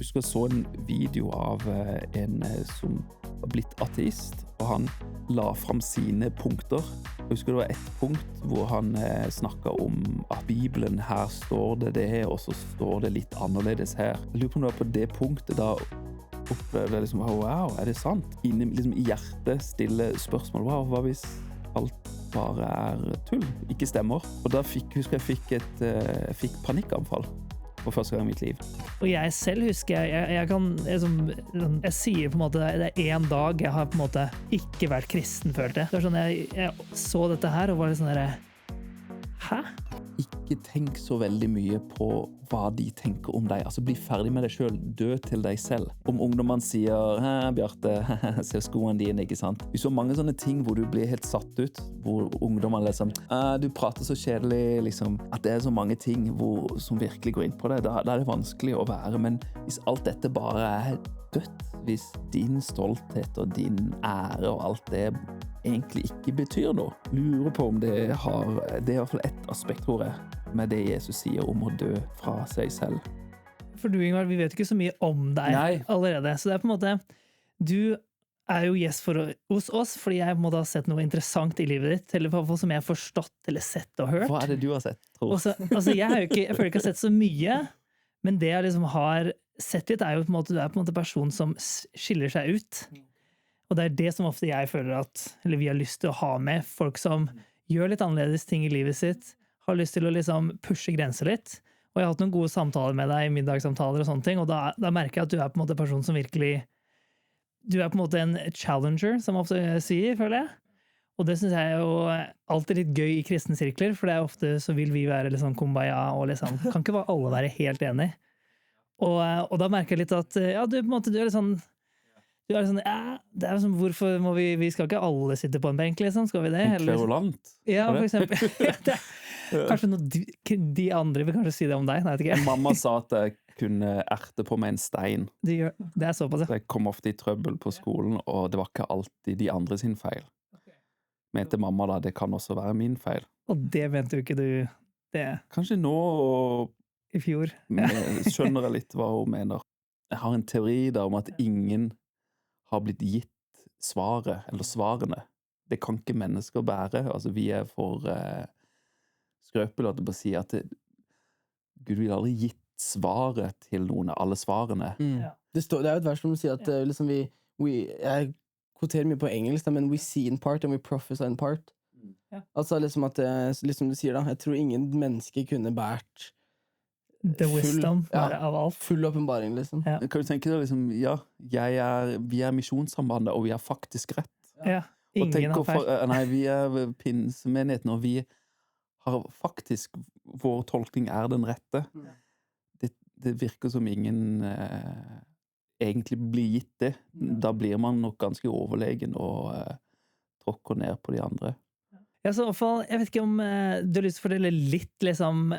husker jeg så en video av en som var blitt ateist, og han la frem sine punkter. Jeg husker det var et punkt hvor han snakket om at Bibelen, her står det, og så står det litt annerledes her. Jeg lurer på om det var på det punktet da opplevde jeg liksom, wow, er det sant? Inne liksom, i hjertet stille spørsmål, wow, hva hvis alt bare er tull, ikke stemmer? Og da husker jeg fikk panikkanfall for første gang i mitt liv. Og jeg selv husker, jeg sier på en måte, det er en dag jeg har på en måte ikke vært kristen, følte jeg. Det var sånn, jeg så dette her og var litt sånn der, hæ? Ikke tenk så veldig mye på hva de tenker om deg. Altså, bli ferdig med deg selv, dø til deg selv. Om ungdommene sier, Bjarte, se skoene dine, ikke sant? Vi så mange sånne ting hvor du blir helt satt ut, hvor ungdommene liksom, du prater så kjedelig, liksom, at det er så mange ting som virkelig går inn på deg. Da er det vanskelig å være, men hvis alt dette bare er dødt, hvis din stolthet og din ære og alt det egentlig ikke betyr noe. Lurer på om det er i hvert fall ett aspekt, tror jeg, med det Jesus sier om å dø fra seg selv. For du, Ingvar, vi vet ikke så mye om deg allerede, så det er på en måte, du er jo gjest hos oss, fordi jeg på en måte har sett noe interessant i livet ditt, eller i hvert fall som jeg har forstått eller sett og hørt. Hva er det du har sett, tror jeg? Altså, jeg føler ikke jeg har sett så mye, men det jeg liksom har sett litt er jo på en måte, du er på en måte en person som skiller seg ut. Og det er det som ofte jeg føler eller vi har lyst til å ha med, folk som gjør litt annerledes ting i livet sitt, har lyst til å liksom pushe grenser litt. Og jeg har hatt noen gode samtaler med deg, middagssamtaler og sånne ting, og da merker jeg at du er på en måte en person som virkelig, du er på en måte en challenger, som man ofte sier, føler jeg. Og det synes jeg er jo alltid litt gøy i kristne sirkler, for det er ofte så vil vi være litt sånn kumbaya, og liksom, kan ikke alle være helt enige. Og da merker jeg litt at, ja, du på en måte, du er litt sånn, det er sånn, hvorfor må vi skal ikke alle sitte på en benk, liksom, skal vi det? En kverulant? Ja, for eksempel. Kanskje de andre vil kanskje si det om deg, nei, vet ikke. Mamma sa at jeg kunne erte på med en stein. Det er såpass, ja. Så jeg kom ofte i trøbbel på skolen, og det var ikke alltid de andre sin feil. Mente mamma da, det kan også være min feil. Og det mente jo ikke du, det. Kanskje nå, i fjor. Skjønner jeg litt hva hun mener. Jeg har en teori da om at ingen har blitt gitt svaret, eller svarene. Det kan ikke mennesker bære. Altså, vi er for skrøpelige til å si at Gud vil aldri gitt svaret til noen av alle svarene. Ja. Det er jo et vers som sier at liksom jeg kvoterer mye på engelsk, men we see in part and we prophesy in part. Ja. Altså liksom at, liksom du sier da, jeg tror ingen menneske kunne bært the wisdom av alt. Full åpenbaring, liksom. Ja. Kan du tenke deg, liksom, vi er misjonssambandet, og vi har faktisk rett. Ja, ingen har feil. Nei, vi er pinsemenigheten, og vi har faktisk, vår tolkning er den rette. Det virker som ingen egentlig blir gitt det. Da blir man nok ganske overlegen og tråkker ned på de andre. Ja, så i hvert fall, jeg vet ikke om du har lyst til å fortelle litt, liksom,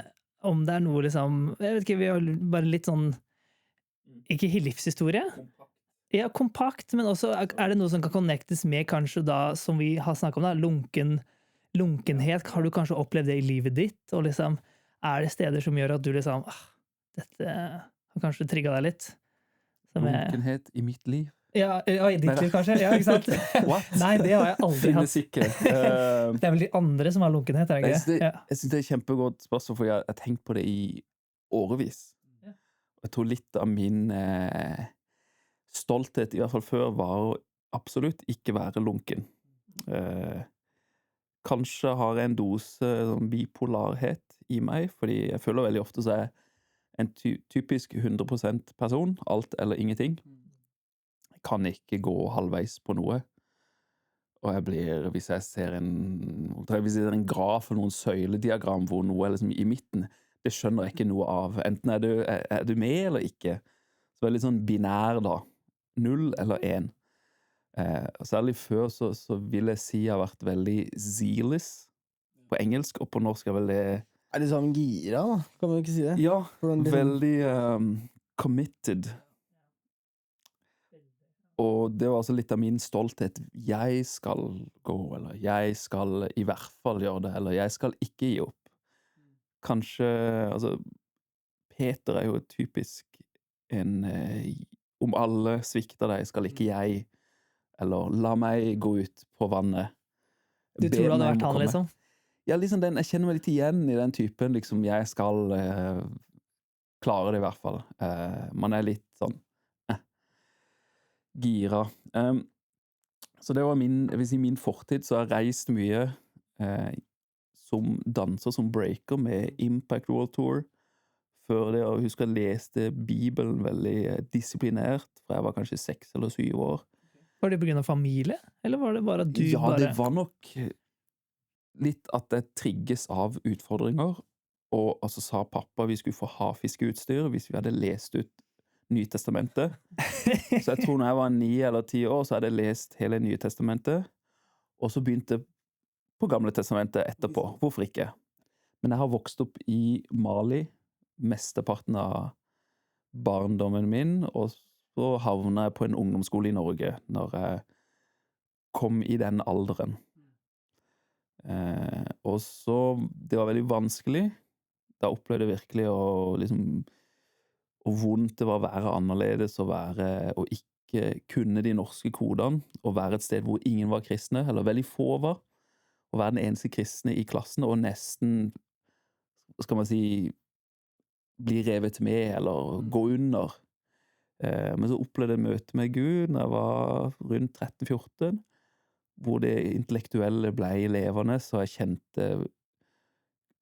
om det er noe, liksom, jeg vet ikke, vi har bare litt sånn, ikke livshistorie? Ja, kompakt, men også er det noe som kan connectes med kanskje da, som vi har snakket om da, lunkenhet, har du kanskje opplevd det i livet ditt, og liksom, er det steder som gjør at du liksom, dette har kanskje trigget deg litt? Lunkenhet i mitt liv? Ja, i ditt liv kanskje, ja, ikke sant? What? Nei, det har jeg aldri hatt. Ikke. Det er vel de andre som har lunkenhet, er det ikke? Jeg synes det er et kjempegodt spørsmål, for jeg har tenkt på det i årevis. Ja. Jeg tror litt av min stolthet, i hvert fall før, var å absolutt ikke være lunken. Kanskje har jeg en dose bipolarhet i meg, fordi jeg føler veldig ofte så er jeg en typisk 100% person, alt eller ingenting. Jeg kan ikke gå halvveis på noe. Og jeg blir, hvis jeg ser en graf eller noen søylediagram hvor noe er liksom i midten, det skjønner jeg ikke noe av. Enten er du med eller ikke. Så det er litt sånn binær da. 0 eller 1. Særlig før så vil jeg si jeg har vært veldig zealous på engelsk, og på norsk er vel det... Er det sånn gira da? Kan man ikke si det? Ja, veldig committed. Og det var altså litt av min stolthet. Jeg skal gå, eller jeg skal i hvert fall gjøre det, eller jeg skal ikke gi opp. Kanskje, altså, Peter er jo et typisk om alle svikter deg, skal ikke jeg, eller la meg gå ut på vannet. Du Be tror det hadde meg om vært å han, komme. liksom? Ja, liksom jeg kjenner meg litt igjen i den typen, liksom, jeg skal klare det i hvert fall. Man litt sånn gira. Så det var jeg vil si min fortid, så jeg har reist mye som danser, som breaker med Impact World Tour. Før det, og jeg husker jeg leste Bibelen veldig disiplinert, for jeg var kanskje 6 eller 7 år. Var det på grunn av familie, eller var det bare at du Ja, bare det var nok litt at det trigges av utfordringer, og altså sa pappa vi skulle få ha fiskeutstyr hvis vi hadde lest ut Nytestamentet. Så jeg tror når jeg var 9 eller 10 år, så hadde jeg lest hele Nye Testamentet, og så begynte på Gamle Testamentet etterpå. Hvorfor ikke? Men jeg har vokst opp i Mali, mesteparten av barndommen min, og så havnet jeg på en ungdomsskole i Norge når jeg kom i den alderen. Og så, det var veldig vanskelig. Da opplevde jeg virkelig og vondt det var å være annerledes, og ikke kunne de norske kodene, og være et sted hvor ingen var kristne, eller veldig få var, og være den eneste kristne i klassen, og nesten, skal man si, bli revet med, eller gå under. Men så opplevde jeg møte med Gud når jeg var rundt 13-14, hvor det intellektuelle ble levende, så jeg kjente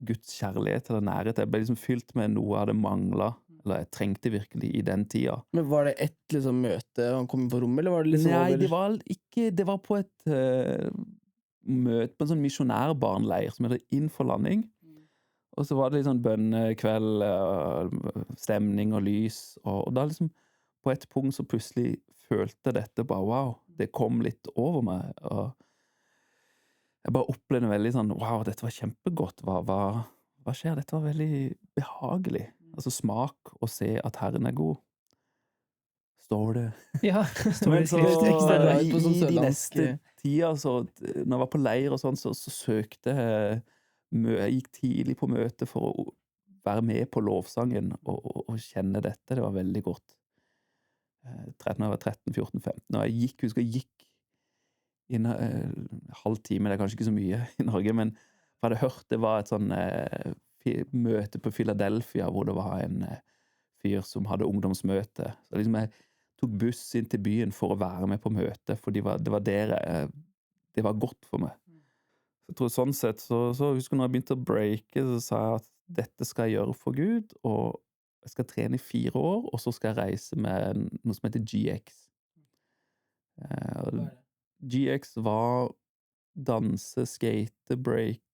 Guds kjærlighet eller nærhet. Jeg ble liksom fylt med noe jeg hadde manglet, eller jeg trengte virkelig i den tida. Men var det ett liksom, møte han kom inn på rommet, eller var det liksom Nei, over? det var ikke, det var på et møte på en sånn misjonærbarnleir som heter Inn for landing. Og så var det litt sånn bønnekveld, stemning og lys, og da liksom på et punkt så plutselig følte jeg dette bare, wow, det kom litt over meg, og jeg bare opplevde veldig sånn, wow, dette var kjempegodt, hva skjer? Dette var veldig behagelig. Altså smak og se at Herren god. Står det. Ja, står det Men i så, skriften. ekstra bra ut på sånn i de sørlandsk. neste tida, så når jeg var på leir og sånn, så søkte jeg gikk tidlig på møte for å være med på lovsangen og kjenne dette. Det var veldig godt. Når jeg var 13-14-15, og jeg gikk inn halv time, det kanskje ikke så mye i Norge, men jeg hadde hørt det var et sånn møte på Philadelphia, hvor det var en fyr som hadde ungdomsmøte. Så liksom jeg tok buss inn til byen for å være med på møte, for det var godt for meg. Så jeg tror sånn sett, så husker når jeg begynte å breake, så sa jeg at dette skal jeg gjøre for Gud, og jeg skal trene i 4 år, og så skal jeg reise med noe som heter GX. GX var danse, skate, break,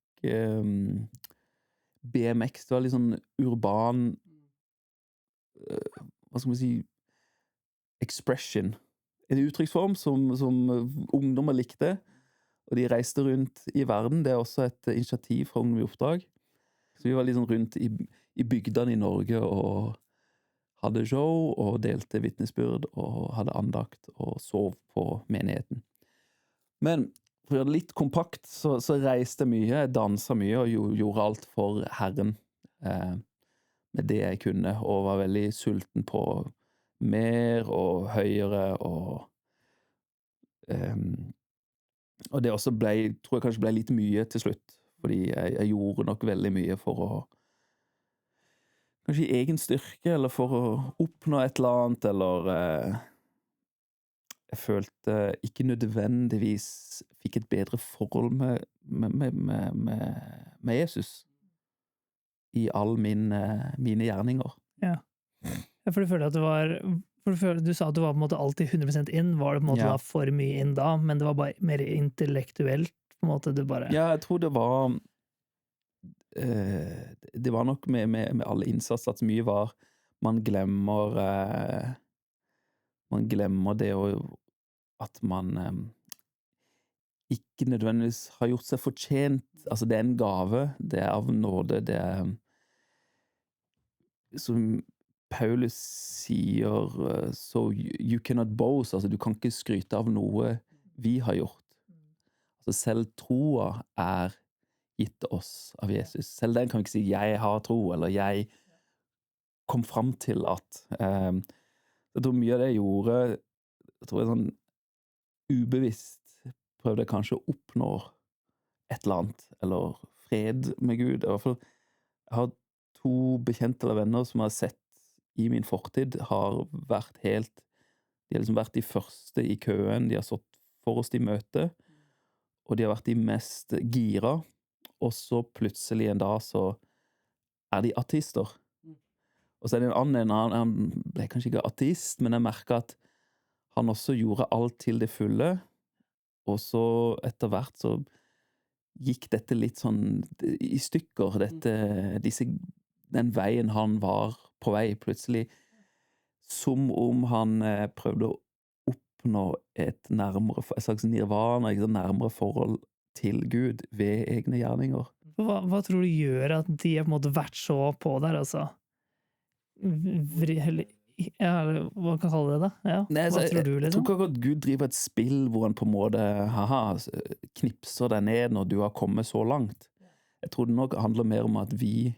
BMX. Det var litt sånn urban, hva skal man si, expression. En uttrykksform som ungdommer likte, og de reiste rundt i verden. Det også et initiativ fra Ungdom i Oppdrag. Så vi var litt sånn rundt i bygdene i Norge og hadde show og delte vitnesbyrd og hadde andakt og sov på menigheten. Men for å gjøre det litt kompakt, så reiste jeg mye, jeg danset mye og gjorde alt for Herren med det jeg kunne, og var veldig sulten på mer og høyere, og det også tror jeg kanskje ble litt mye til slutt, fordi jeg gjorde nok veldig mye for å kanskje i egen styrke, eller for å oppnå et eller annet, eller jeg følte ikke nødvendigvis fikk et bedre forhold med Jesus i all mine gjerninger. Ja, for du føler at det var, du sa at du var på en måte alltid 100% inn, var det på en måte Ja. da for mye inn da, men det var bare mer intellektuelt, på en måte, du bare... Ja, jeg tror det var nok med alle innsats at mye var, man glemmer det at man ikke nødvendigvis har gjort seg fortjent, altså det en gave, det av nåde, det som Paulus sier, so you cannot boast, altså du kan ikke skryte av noe vi har gjort. Altså selv troa gitt oss av Jesus. Selv den kan vi ikke si 'jeg har tro', eller 'jeg kom fram til at'. Jeg tror mye av det jeg gjorde, jeg tror jeg sånn ubevisst prøvde jeg kanskje å oppnå et eller annet, eller fred med Gud. I hvert fall, jeg har 2 bekjente eller venner som jeg har sett i min fortid, har vært helt, de har liksom vært de første i køen, de har stått forrest i møte, og de har vært de mest gira, og så plutselig en dag så er de ateister. Og så er det en annen, han ble kanskje ikke ateist, men jeg merket at han også gjorde alt til det fulle, og så etter hvert så gikk dette litt sånn i stykker, den veien han var på vei plutselig, som om han prøvde å oppnå et slags nirvana, et nærmere forhold til Gud ved egne gjerninger. Hva tror du gjør at de har på en måte vært så på der, altså? Ja, hva kan kalle det da? Ja. Nei, Hva tror du, jeg tror liksom? ikke at Gud driver et spill hvor han på en måte knipser deg ned når du har kommet så langt. Jeg tror det nok handler mer om at vi,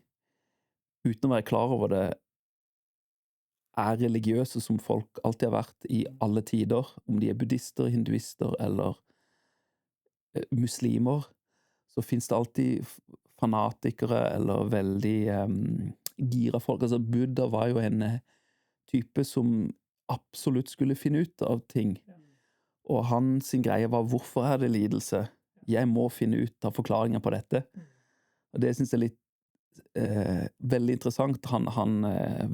uten å være klar over det, er religiøse som folk alltid har vært i alle tider, om de er buddhister, hinduister eller muslimer, så finnes det alltid fanatikere eller veldig gira folk. Altså Buddha var jo en type som absolutt skulle finne ut av ting. Og hans greie var, hvorfor er det lidelse? Jeg må finne ut av forklaringen på dette. Og det synes jeg er litt veldig interessant.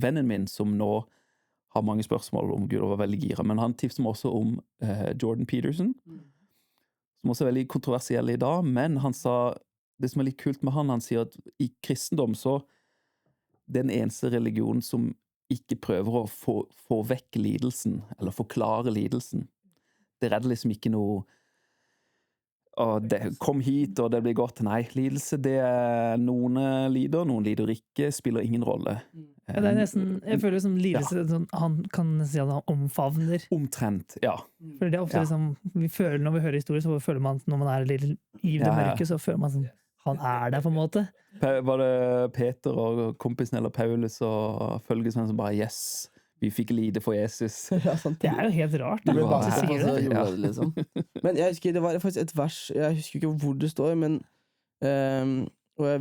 Vennen min, som nå har mange spørsmål om Gud og var veldig gira, men han tipset meg også om Jordan Peterson, som også er veldig kontroversiell i dag, men han sa, det som er litt kult med han sier at i kristendom så det er den eneste religionen som ikke prøver å få vekk lidelsen, eller forklare lidelsen. Det redder liksom ikke noe kom hit, og det blir godt. Nei, lidelse, det er noen lider ikke, spiller ingen rolle. Ja, det er nesten, jeg føler som lidelse, sånn, han kan si at han omfavner. Omtrent, ja. For det er ofte liksom, vi føler når vi hører historier, så føler man at når man er litt i det mørke, så føler man sånn, han er der på en måte. Var det Peter og kompisen eller Paulus og følgesvenn som bare, yes, vi fikk lide for Jesus. Ja, sant. Det er jo helt rart. Det ble Wow. banket på, så det. gjorde det, liksom. Men jeg husker, det var faktisk et vers, jeg husker ikke hvor det står, men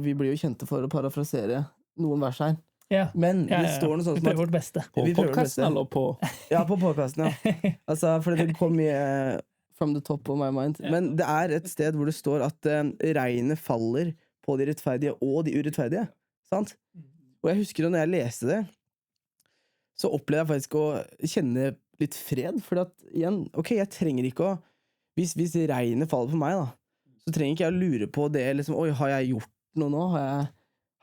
vi blir jo kjente for å parafrasere noen vers her. Ja. Men det står noe sånt Vi som prøver vårt beste. På vi prøver podcasten det. eller på... Ja, på podcasten, ja. Altså, for det kom mye from the top of my mind. Men det er et sted hvor det står at regnet faller på de rettferdige og de urettferdige. Sant? Og jeg husker da når jeg leste det, så opplevde jeg faktisk å kjenne litt fred, for at igjen, ok, jeg trenger ikke å, hvis regnet faller på meg da, så trenger ikke jeg å lure på det, liksom, oi, har jeg gjort noe nå?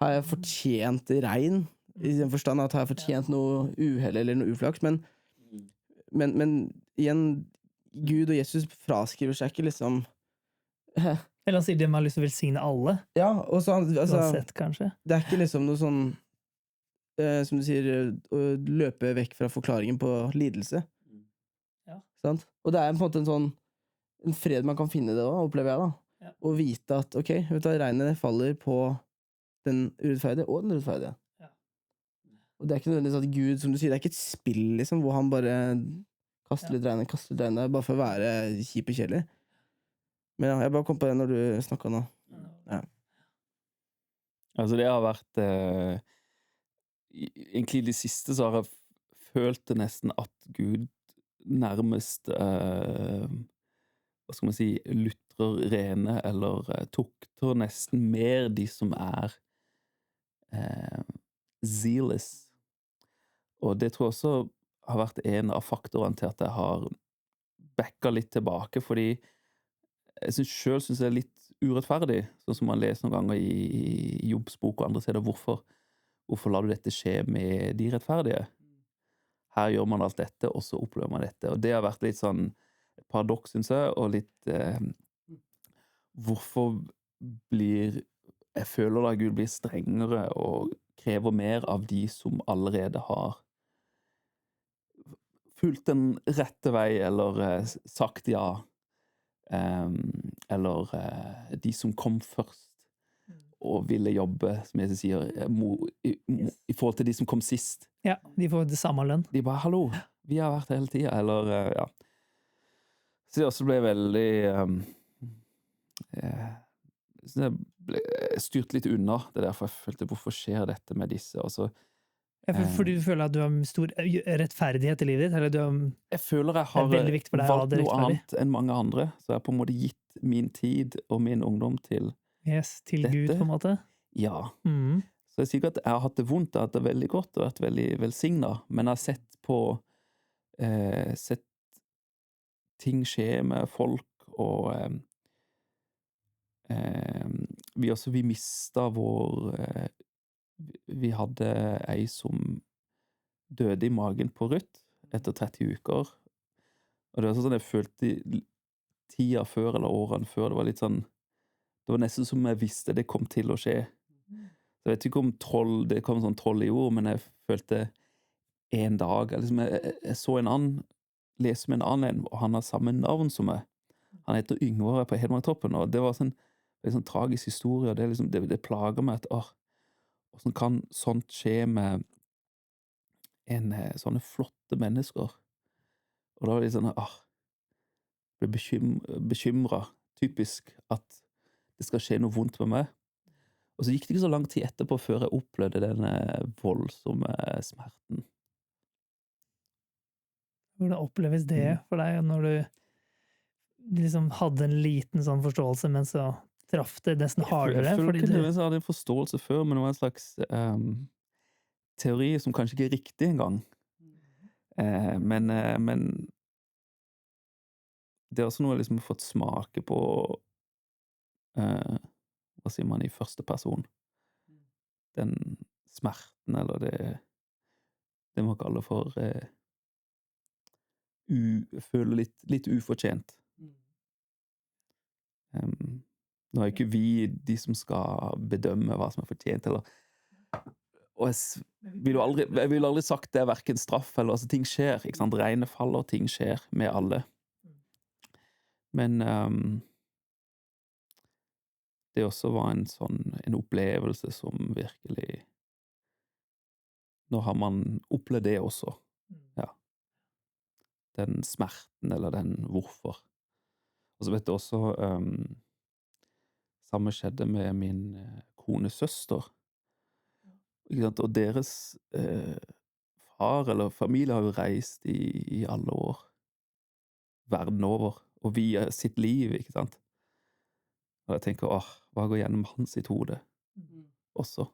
Har jeg fortjent regn? I den forstand at har jeg fortjent noe uheld eller noe uflaks, men igjen, Gud og Jesus fraskriver seg ikke liksom Eller han sier det man har lyst til å velsigne alle, ja, og så altså, uansett kanskje. det er ikke liksom noe sånn som du sier, å løpe vekk fra forklaringen på lidelse. Ja. Sant? Og det er på en måte en fred man kan finne det også, opplever jeg da. Ja. Og vite at, ok, vet du, regnet faller på den urettferdige og den rettferdige. Ja. Og det er ikke nødvendigvis at Gud, som du sier, det er ikke et spill liksom, hvor han bare kaster litt regnet, bare for å være kjip og kjedelig. Men ja, jeg bare kom på det når du snakket nå. Ja. Altså det har vært egentlig i det siste så har jeg følt det nesten at Gud nærmest hva skal man si, lutrer rene eller tukter nesten mer de som er zealous. Og det tror jeg også har vært en av faktorene til at jeg har backet litt tilbake, fordi jeg synes det er litt urettferdig, sånn som man leser noen ganger i Jobbs bok og andre steder. Hvorfor lar du dette skje med de rettferdige? Her gjør man alt dette, og så opplever man dette. Og det har vært litt sånn paradoks, synes jeg, og litt hvorfor jeg føler da Gud blir strengere og krever mer av de som allerede har fulgt den rette vei, eller sagt ja, eller de som kom først og ville jobbe, som jeg sier, i forhold til de som kom sist. Ja, de får det samme lønn. De bare, hallo, vi har vært hele tiden, eller ja. Så det også ble veldig så det ble styrt litt unna. Det er derfor jeg følte, hvorfor skjer dette med disse? Og så, For du føler at du har stor rettferdighet i livet ditt? Eller du har, jeg føler jeg det har er veldig viktig for deg å ha valgt det noe rettferdig? annet enn mange andre, så jeg har på en måte gitt min tid og min ungdom til Yes, til Dette- Gud, på en måte? ja. Mm. Så jeg sier ikke at jeg har hatt det vondt, jeg har hatt det veldig godt og vært veldig velsignet, men jeg har sett på sett ting skje med folk, og vi mistet vår vi hadde ei som døde i magen på Ruth etter 30 uker, og det var sånn jeg følte tida før, eller årene før, det var litt sånn, det var nesten som jeg visste det kom til å skje. Så jeg vet ikke om det kom sånn troll i ord, men jeg følte en dag, liksom jeg så en annen, leste med en annen, og han har samme navn som meg. Han heter Yngvar på Hedmarktoppen, og det var sånn, en sånn tragisk historie, og det, liksom, det plager meg at, hvordan kan sånt skje med sånne flotte mennesker? Og da var det litt sånn, ble bekymret, typisk, at det skal skje noe vondt med meg. Og så gikk det ikke så lang tid etterpå før jeg opplevde denne voldsomme smerten. Hvordan oppleves det for deg når du liksom hadde en liten sånn forståelse, men så traff det nesten hardere? Jeg føler Fordi ikke du, nødvendigvis jeg hadde en forståelse før, men det var en slags teori som kanskje ikke er riktig engang. Men det er også noe jeg liksom har fått smake på, hva sier man, i første person. Den smerten, eller det man kaller for føle litt ufortjent. Nå er jo ikke vi de som skal bedømme hva som er fortjent, eller og jeg vil aldri sagt det er hverken straff eller, altså ting skjer, ikke sant, regnet faller, ting skjer med alle. Men det også var en opplevelse som virkelig, nå har man opplevd det også, ja. Den smerten, eller den hvorfor. Og så vet du også, samme skjedde med min kones søster, ikke sant? Og deres far eller familie har jo reist i alle år, verden over, og via sitt liv, ikke sant? Og jeg tenker, hva går gjennom hans sitt hode også?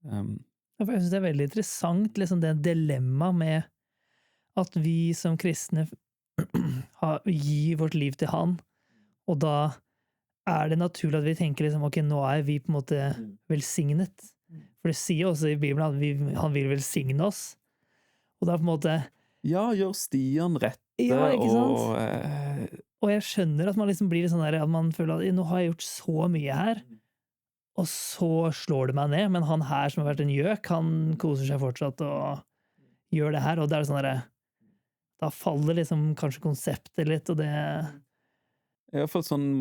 jeg synes det er veldig interessant, liksom det dilemma med at vi som kristne gir vårt liv til han, og da er det naturlig at vi tenker liksom, ok, nå er vi på en måte velsignet. For det sier også i Bibelen at han vil velsigne oss. Og det er på en måte... Ja, gjør stien rette, ja, ikke sant? Og jeg skjønner at man liksom blir sånn der, at man føler at nå har jeg gjort så mye her, og så slår det meg ned, men han her som har vært en gjøk, han koser seg fortsatt og gjør det her, og det er sånn der, da faller liksom kanskje konseptet litt, og det... I hvert fall sånn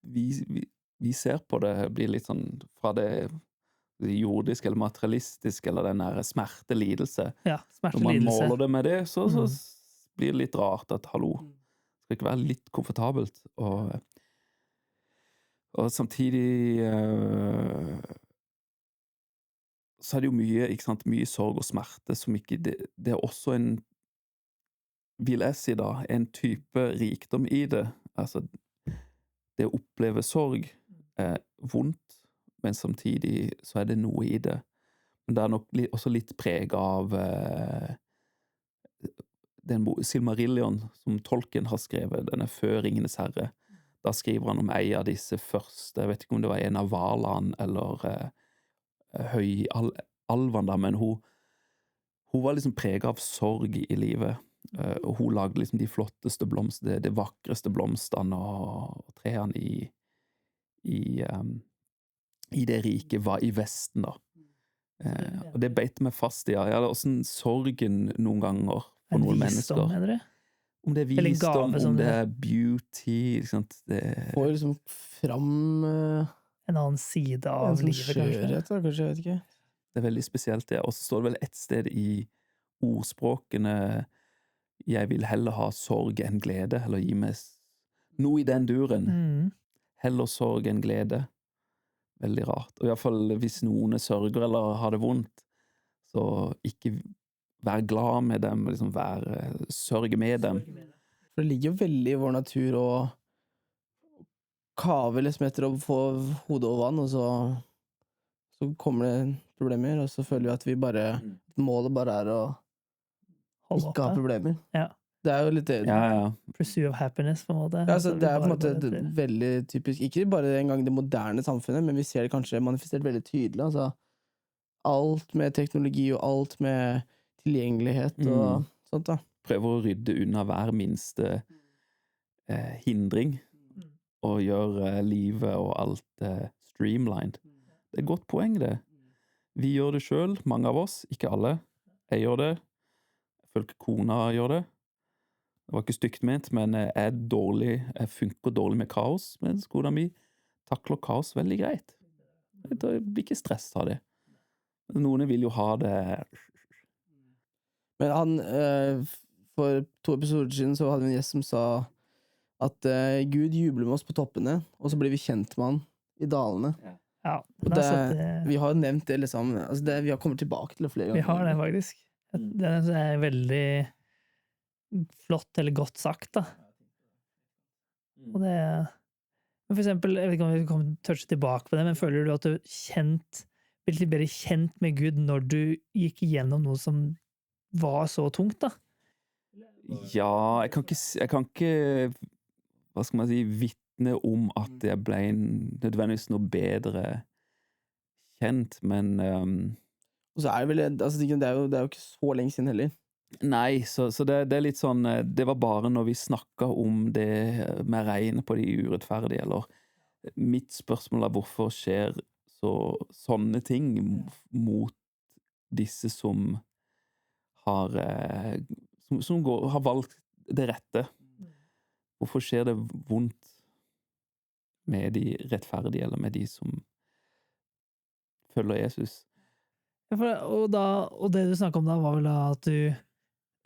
vi ser på det, blir litt sånn fra det jordisk eller materialistisk, eller den der smerte, lidelse. Ja, smerte, når man lidelse. måler det med det, så blir det litt rart at, hallo, skal ikke være litt komfortabelt, og samtidig så er det jo mye, ikke sant, mye sorg og smerte som ikke, det er også vil jeg si da, en type rikdom i det, altså det å oppleve sorg er vondt, men samtidig så er det noe i det. Men det er nok også litt preg av den Silmarillion som Tolkien har skrevet, denne Før Ringenes herre. Da skriver han om ei av disse første, jeg vet ikke om det var en av Valan eller Alvan da, men hun var liksom preg av sorg i livet. Og hun lagde liksom de flotteste blomster, det vakreste blomstene og trærne i det rike var i Vesten da. Og det beit meg fast i, ja, det er også sorgen noen ganger for noen mennesker. En visdom, mener du? Om det er Eller visdom, gave, om det er beauty, ikke sant? Får liksom fram En annen side en av sånn livet, kanskje? skjørhet, da, kanskje, jeg vet ikke. Det er veldig spesielt det. Og så står det vel et sted i ordspråkene jeg vil heller ha sorg enn glede, eller gi meg noe i den duren. Heller sorg enn glede. Veldig rart. Og i hvert fall hvis noen sørger eller har det vondt, så ikke være glad med dem, liksom sørge med dem. For det ligger jo veldig i vår natur å kave liksom etter å få hodet over vann, og så kommer det problemer, og så føler vi at vi bare målet bare er å Holde ikke ha oppe. problemer. Ja. Det er jo litt det. Ja. Pursuit of happiness, på en måte. Ja, altså, Altså, det er på en bare- måte veldig typisk, ikke bare engang det moderne samfunnet, men vi ser det kanskje manifestert veldig tydelig. Altså, alt med teknologi og alt med tilgjengelighet og sånt da. Prøver å rydde unna hver minste hindring, og gjøre livet og alt streamlined. Det er et godt poeng, det. Vi gjør det selv, mange av oss, ikke alle. Jeg gjør det. Jeg føler ikke kona gjør det. Det var ikke stygt ment, men jeg funker dårlig med kaos, mens kona mi takler kaos veldig greit. Jeg blir ikke stresset av det. Noen vil jo ha det. Men han, for 2 episoder siden så hadde vi en gjest som sa at Gud jubler med oss på toppene, og så blir vi kjent med han i dalene. Ja, Og vi har jo nevnt det liksom, altså vi har kommet tilbake til det flere ganger. vi har det, faktisk. Det er veldig flott eller godt sagt, da. Og det men for eksempel, jeg vet ikke om vi kommer til å touche tilbake på det, men føler du at du ble litt bedre kjent med Gud når du gikk igjennom noe som var så tungt, da? Ja, jeg kan ikke hva skal man si, vitne om at jeg ble nødvendigvis noe bedre kjent, men Og så er det vel, altså det er jo ikke så lenge siden heller. nei, så det er litt sånn, det var bare når vi snakket om det med regnet på de urettferdige, eller mitt spørsmål er hvorfor skjer sånne ting mot disse som har har valgt det rette. Hvorfor skjer det vondt med de rettferdige, eller med de som følger Jesus? Ja, og det du snakket om da, var vel da at du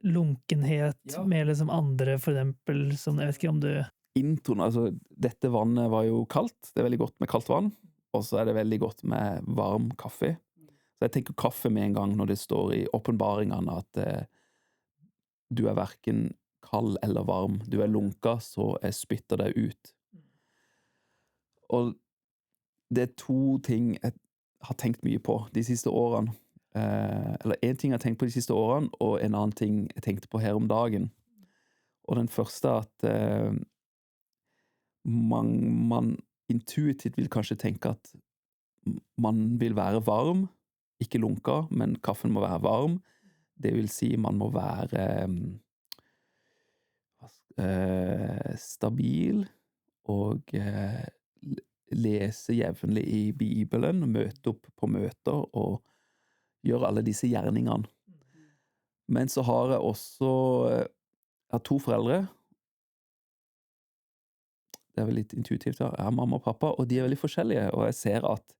lunkenhet med liksom andre, for eksempel, som jeg vet ikke om du Introen, altså dette vannet var jo kaldt, det er veldig godt med kaldt vann, og så er det veldig godt med varm kaffe. Så jeg tenker kaffe med en gang når det står i åpenbaringene at du er hverken kald eller varm, du er lunka, så jeg spytter deg ut. Og det er 2 ting jeg har tenkt mye på de siste årene. Eller en ting jeg har tenkt på de siste årene, og en annen ting jeg tenkte på her om dagen. Og den første er at man intuitivt vil kanskje tenke at man vil være varm, ikke lunka, men kaffen må være varm. Det vil si man må være stabil og lese jevnlig i Bibelen, møte opp på møter og gjøre alle disse gjerningene. Men så har jeg også jeg har 2 foreldre. Det er vel litt intuitivt, ja. Jeg har mamma og pappa, og de er veldig forskjellige, og jeg ser at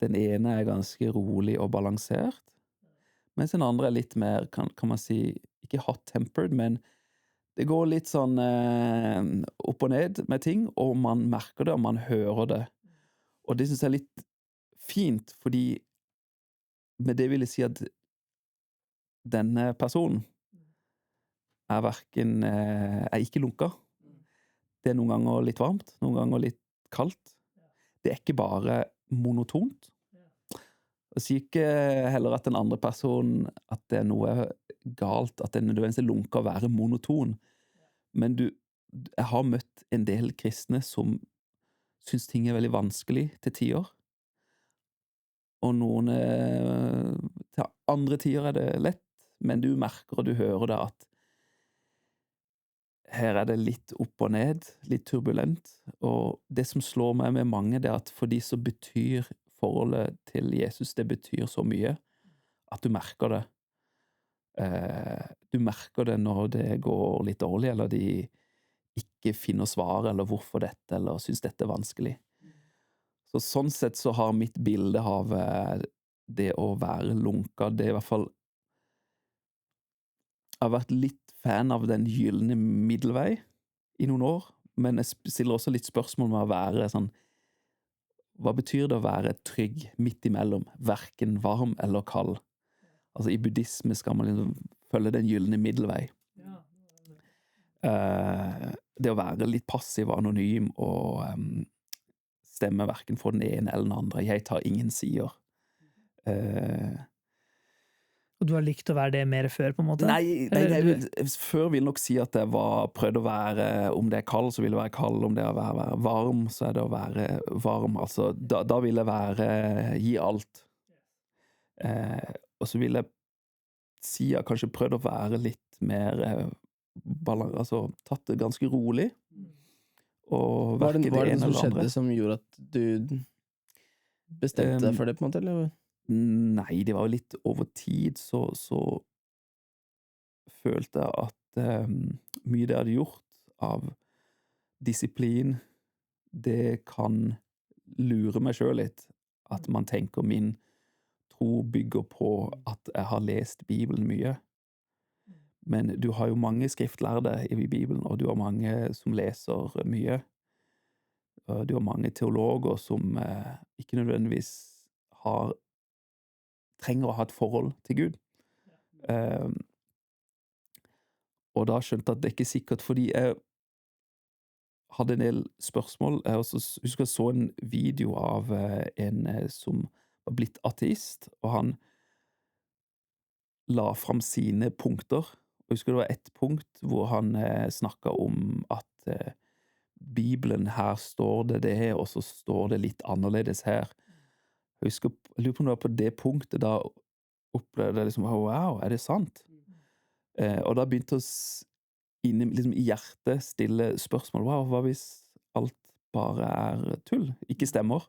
den ene er ganske rolig og balansert, mens den andre er litt mer, kan man si, ikke hot-tempered, men det går litt sånn opp og ned med ting, og man merker det, og man hører det. Og det synes jeg er litt fint, fordi med det vil jeg si at denne personen er ikke lunka. Det er noen ganger litt varmt, noen ganger litt kaldt. Det er ikke bare monotont. Og sier ikke heller at den andre personen at det er noe galt, at det nødvendigvis er lunka å være monoton. Men jeg har møtt en del kristne som syns ting er veldig vanskelig til tider. Og noen til andre tider er det lett, men du merker og du hører det at her er det litt opp og ned, litt turbulent, og det som slår meg med mange, det er at for de så betyr forholdet til Jesus, det betyr så mye, at du merker det. Du merker det når det går litt dårlig, eller de ikke finner svar, eller hvorfor dette, eller synes dette er vanskelig. Så sånn sett så har mitt bilde av det å være lunka, det er i hvert fall har vært litt fan av den gyllene middelvei i noen år, men jeg stiller også litt spørsmål med å være sånn, hva betyr det å være trygg midt imellom, hverken varm eller kald? Altså i buddhisme skal man liksom følge den gyllene middelvei. Det å være litt passiv og anonym og stemme hverken for den ene eller den andre. Jeg tar ingen sider. Og du har likt å være det mer før, på en måte? Nei, før vil nok si at jeg prøvde å være, om det kald, så vil det være kald, om det er å være varm, så er det å være varm. Altså, da vil jeg gi alt. Og så vil jeg si at jeg kanskje prøvde å være litt mer altså tatt det ganske rolig. Og var det ene som eller skjedde andre. som gjorde at du bestemte deg for det, på en måte, eller? Nei, det var jo litt over tid, så følte jeg at mye det jeg hadde gjort av disiplin, det kan lure meg selv litt. At man tenker min tro bygger på at jeg har lest Bibelen mye. Men du har jo mange skriftlærde i Bibelen, og du har mange som leser mye. Du har mange teologer som ikke nødvendigvis trenger å ha et forhold til Gud. Og da skjønte jeg at det ikke sikkert, fordi jeg hadde en del spørsmål. Jeg husker jeg så en video av en som var blitt ateist, og han la fram sine punkter. Og jeg husker det var et punkt hvor han snakket om at Bibelen, her står det, og så står det litt annerledes her. Jeg lurer på om det var på det punktet da opplevde jeg liksom, wow, er det sant? Og da begynte jeg liksom, i hjertet stille spørsmål, wow, hva hvis alt bare er tull, ikke stemmer?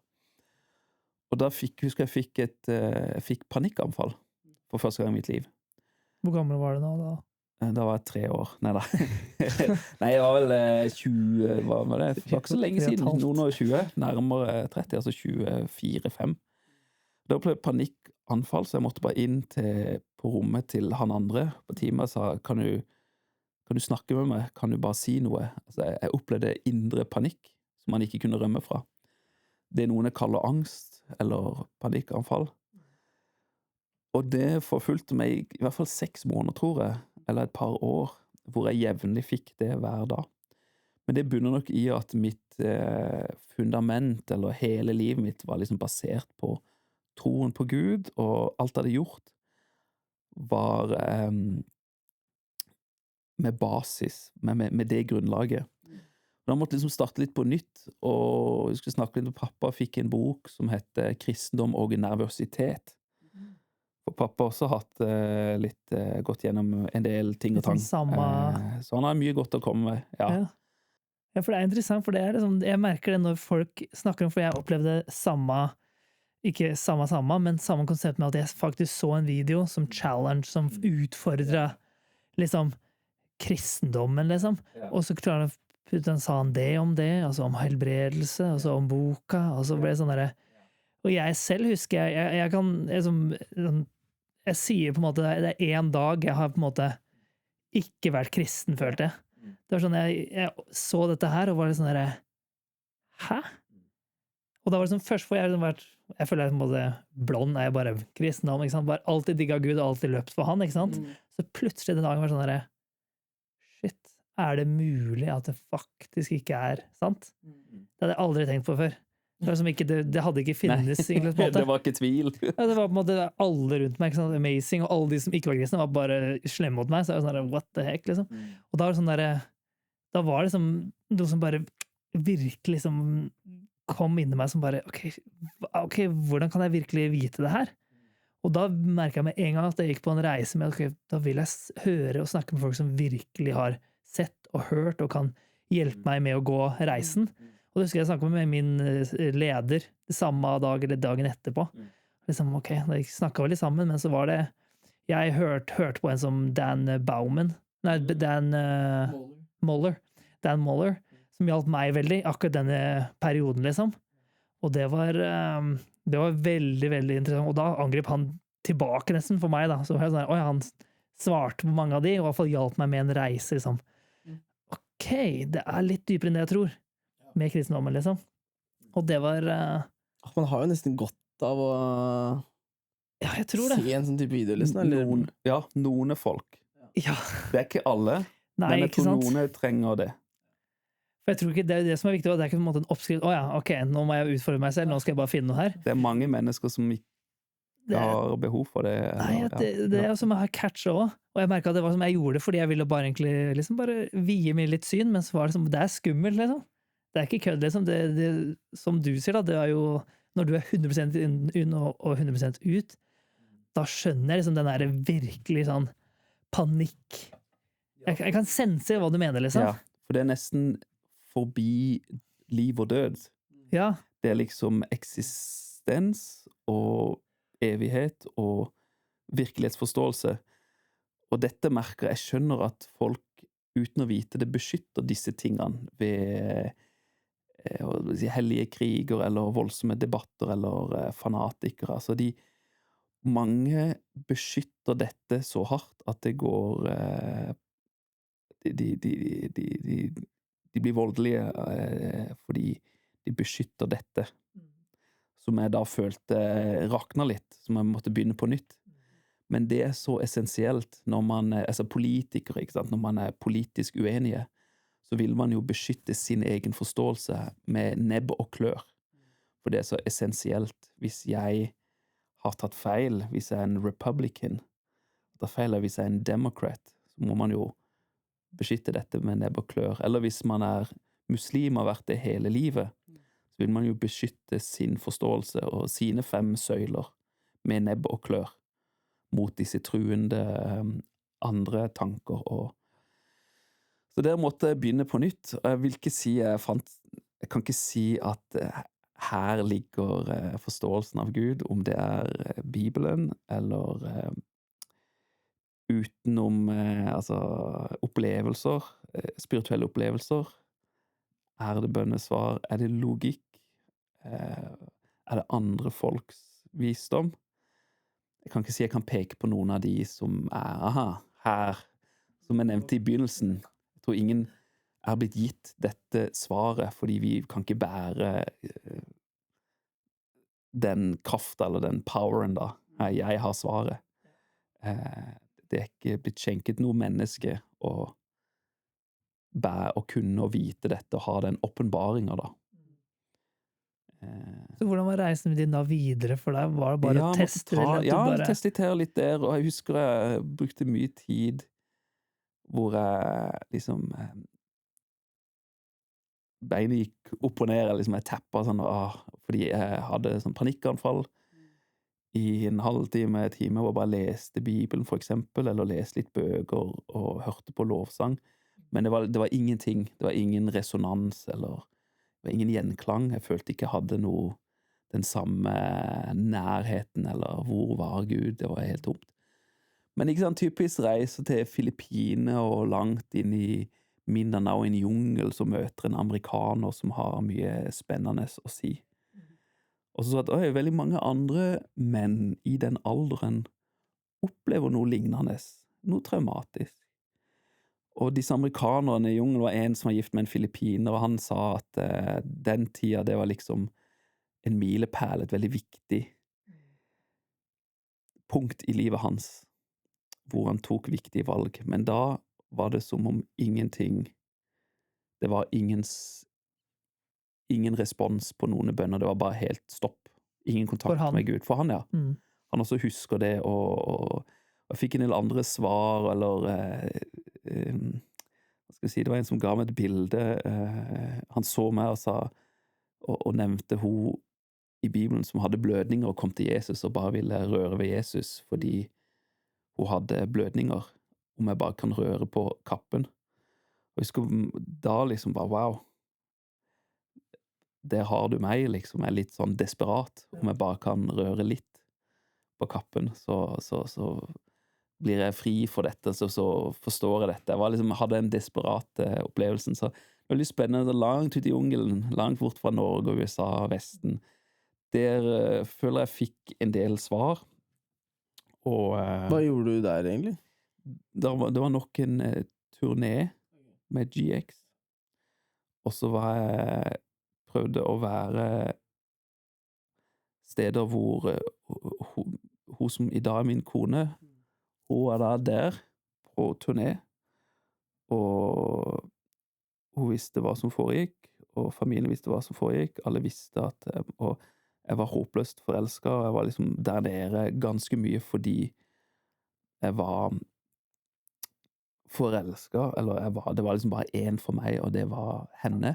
Og da husker jeg fikk panikkanfall for første gang i mitt liv. Hvor gammel var du nå da? Da var jeg 3 år. Neida. Nei, jeg var vel 20, hva var det? Det var ikke så lenge siden, noen år 20, nærmere 30, altså 24-5. Da ble det panikkanfall, så jeg måtte bare inn på rommet til han andre på teamet og sa, kan du snakke med meg? Kan du bare si noe? Altså, jeg opplevde indre panikk som man ikke kunne rømme fra. Det noen kaller angst eller panikkanfall. Og det forfulgte meg i hvert fall 6 måneder, tror jeg, eller et par år, hvor jeg jevnlig fikk det hver dag. Men det bunner nok i at mitt fundament, eller hele livet mitt, var liksom basert på troen på Gud, og alt jeg hadde gjort var med basis, med det grunnlaget. Da måtte jeg liksom starte litt på nytt, og jeg skulle snakke litt med pappa, fikk en bok som heter Kristendom og nervøsitet. Og pappa også har hatt gått gjennom en del ting og tang. Så han har mye godt å komme med, ja. Ja, for det er interessant, for det er liksom, jeg merker det når folk snakker om, for jeg opplevde ikke samme, men samme konsept med at jeg faktisk så en video som challenge, som utfordret liksom kristendommen, liksom. Og så sa han det, altså om helbredelse, altså om boka, og så ble det sånn der. Og jeg selv husker, jeg sier på en måte, det er en dag jeg har på en måte ikke vært kristen, følte jeg. Det var sånn, jeg så dette her, og var litt sånn der, hæ? Og da var det sånn, først får jeg jeg føler jeg på en måte blond, er jeg bare kristendom, ikke sant? Bare alltid digget Gud, og alltid løpt for han, ikke sant? Så plutselig den dagen var sånn der, shit, er det mulig at det faktisk ikke er sant? Det hadde jeg aldri tenkt på før. Det hadde ikke finnes, egentlig, på en måte. Det var ikke tvil. Ja, det var på en måte alle rundt meg, ikke sant? Amazing, og alle de som ikke var kristne var bare slemme mot meg, så jeg var sånn der, what the heck, liksom. Og da var det sånn der, da var det liksom noe som bare virkelig liksom kom inn i meg som bare, ok, hvordan kan jeg virkelig vite det her? Og da merket jeg med en gang at jeg gikk på en reise med, da vil jeg høre og snakke med folk som virkelig har sett og hørt og kan hjelpe meg med å gå reisen. Og det husker jeg snakket med min leder samme dag eller dagen etterpå. Liksom, ok, da snakket vi litt sammen, men så var det, jeg hørte på en som Dan Moller, som hjalp meg veldig, akkurat denne perioden, liksom. Og det var veldig, veldig interessant. Og da angrep han tilbake nesten for meg, da. Så var jeg sånn, han svarte på mange av de, og i hvert fall hjalp meg med en reise, liksom. Ok, det litt dypere enn det jeg tror, med kristendommen, liksom. Og det var Man har jo nesten godt av å ja, jeg tror det. se en sånn type video, liksom. Eller? Noen folk. Ja, Det ikke alle, nei, men jeg ikke tror sant? noen trenger det. For jeg tror ikke det er det som viktig, og det ikke på en måte en oppskrift. Å ja, ok, nå må jeg utfordre meg selv, nå skal jeg bare finne noe her. Det mange mennesker som ikke Det, har behov for det. nei, eller- det som jeg har catcha òg. Og jeg merka det var som jeg gjorde det fordi jeg ville bare egentlig liksom bare vie meg litt syn, men så var det som det skummelt, liksom. Det ikke kødd, liksom. Som du sier, da, det jo når du 100% inn og 100% ut, da skjønner jeg liksom den der virkelig sånn panikk. Jeg kan sense hva du mener, liksom. Ja, for det nesten forbi liv og død. Ja. Det liksom eksistens og evighet og virkelighetsforståelse. Og dette merker jeg skjønner at folk uten å vite det beskytter disse tingene ved hellige kriger eller voldsomme debatter eller fanatikere. Altså mange beskytter dette så hardt at det går de blir voldelige fordi de beskytter dette. Som jeg da følte rakna litt, som jeg måtte begynne på nytt. Men det så essensielt når man altså politikere, ikke sant? Når man politisk uenige, så vil man jo beskytte sin egen forståelse med nebb og klør. For det så essensielt. Hvis jeg har tatt feil, hvis jeg en republican, tatt feil hvis jeg en democrat, så må man jo beskytte dette med nebb og klør. Eller hvis man muslim og har vært det hele livet, så vil man jo beskytte sin forståelse og sine 5 søyler med nebb og klør mot disse truende andre tanker. Så der måtte jeg begynne på nytt. Og jeg vil ikke si jeg kan ikke si at her ligger forståelsen av Gud, om det Bibelen, eller utenom altså opplevelser, spirituelle opplevelser. Det bønnesvar? Det logikk? Det andre folks visdom? Jeg kan ikke si jeg kan peke på noen av de som her, som jeg nevnte i begynnelsen. Jeg tror ingen blitt gitt dette svaret, fordi vi kan ikke bære den kraften eller den poweren da. Jeg har svaret. Det ikke blitt skjenket noe menneske å kunne og vite dette og ha den åpenbaringen da. Så hvordan var reisen din da videre for deg? Var det bare å teste? Teste litt her og litt der, og jeg husker jeg brukte mye tid hvor jeg liksom beinet gikk opp og ned, liksom jeg teppet sånn, fordi jeg hadde sånn panikkanfall i en halvtime, time, hvor jeg bare leste Bibelen for eksempel, eller leste litt bøker og hørte på lovsang, men det var ingenting, det var ingen resonans, eller det var ingen gjenklang. Jeg følte ikke jeg hadde noe den samme nærheten, eller hvor var Gud, det var helt tomt. Men ikke sånn typisk reise til Filippinene og langt inn i Mindanao, en jungel, som møter en amerikaner som har mye spennende å si. Og så at veldig mange andre menn i den alderen opplever noe lignende, noe traumatisk. Og disse amerikanerne i jungelen var en som var gift med en filippiner, og han sa at den tida det var liksom en milepæl, et veldig viktig punkt i livet hans, hvor han tok viktige valg. Men da var det som om ingenting, det var ingen respons på noen bønner, det var bare helt stopp. Ingen kontakt med Gud. For han, ja. Han også husker det, og fikk en del andre svar, eller hva skal jeg si, det var en som ga meg et bilde, han så meg og sa, og nevnte hun i Bibelen som hadde blødninger og kom til Jesus og bare ville røre ved Jesus fordi hun hadde blødninger, om jeg bare kan røre på kappen. Og jeg husker da liksom bare, wow, der har du meg, liksom, jeg litt sånn desperat, om jeg bare kan røre litt på kappen, så blir jeg fri for dette, så forstår jeg dette. Jeg hadde en desperat opplevelsen, så det var veldig spennende, langt ut i jungelen, langt bort fra Norge og USA og Vesten. Der føler jeg fikk en del svar. Og hva gjorde du der egentlig? det var nok en turné med GX, og så prøvde å være steder hvor hun som i dag min kone, hun var da der på turné, og hun visste hva som foregikk, og familien visste hva som foregikk, alle visste at og jeg var håpløst forelsket, og jeg var liksom der nede ganske mye fordi jeg var forelsket, eller det var liksom bare en for meg, og det var henne.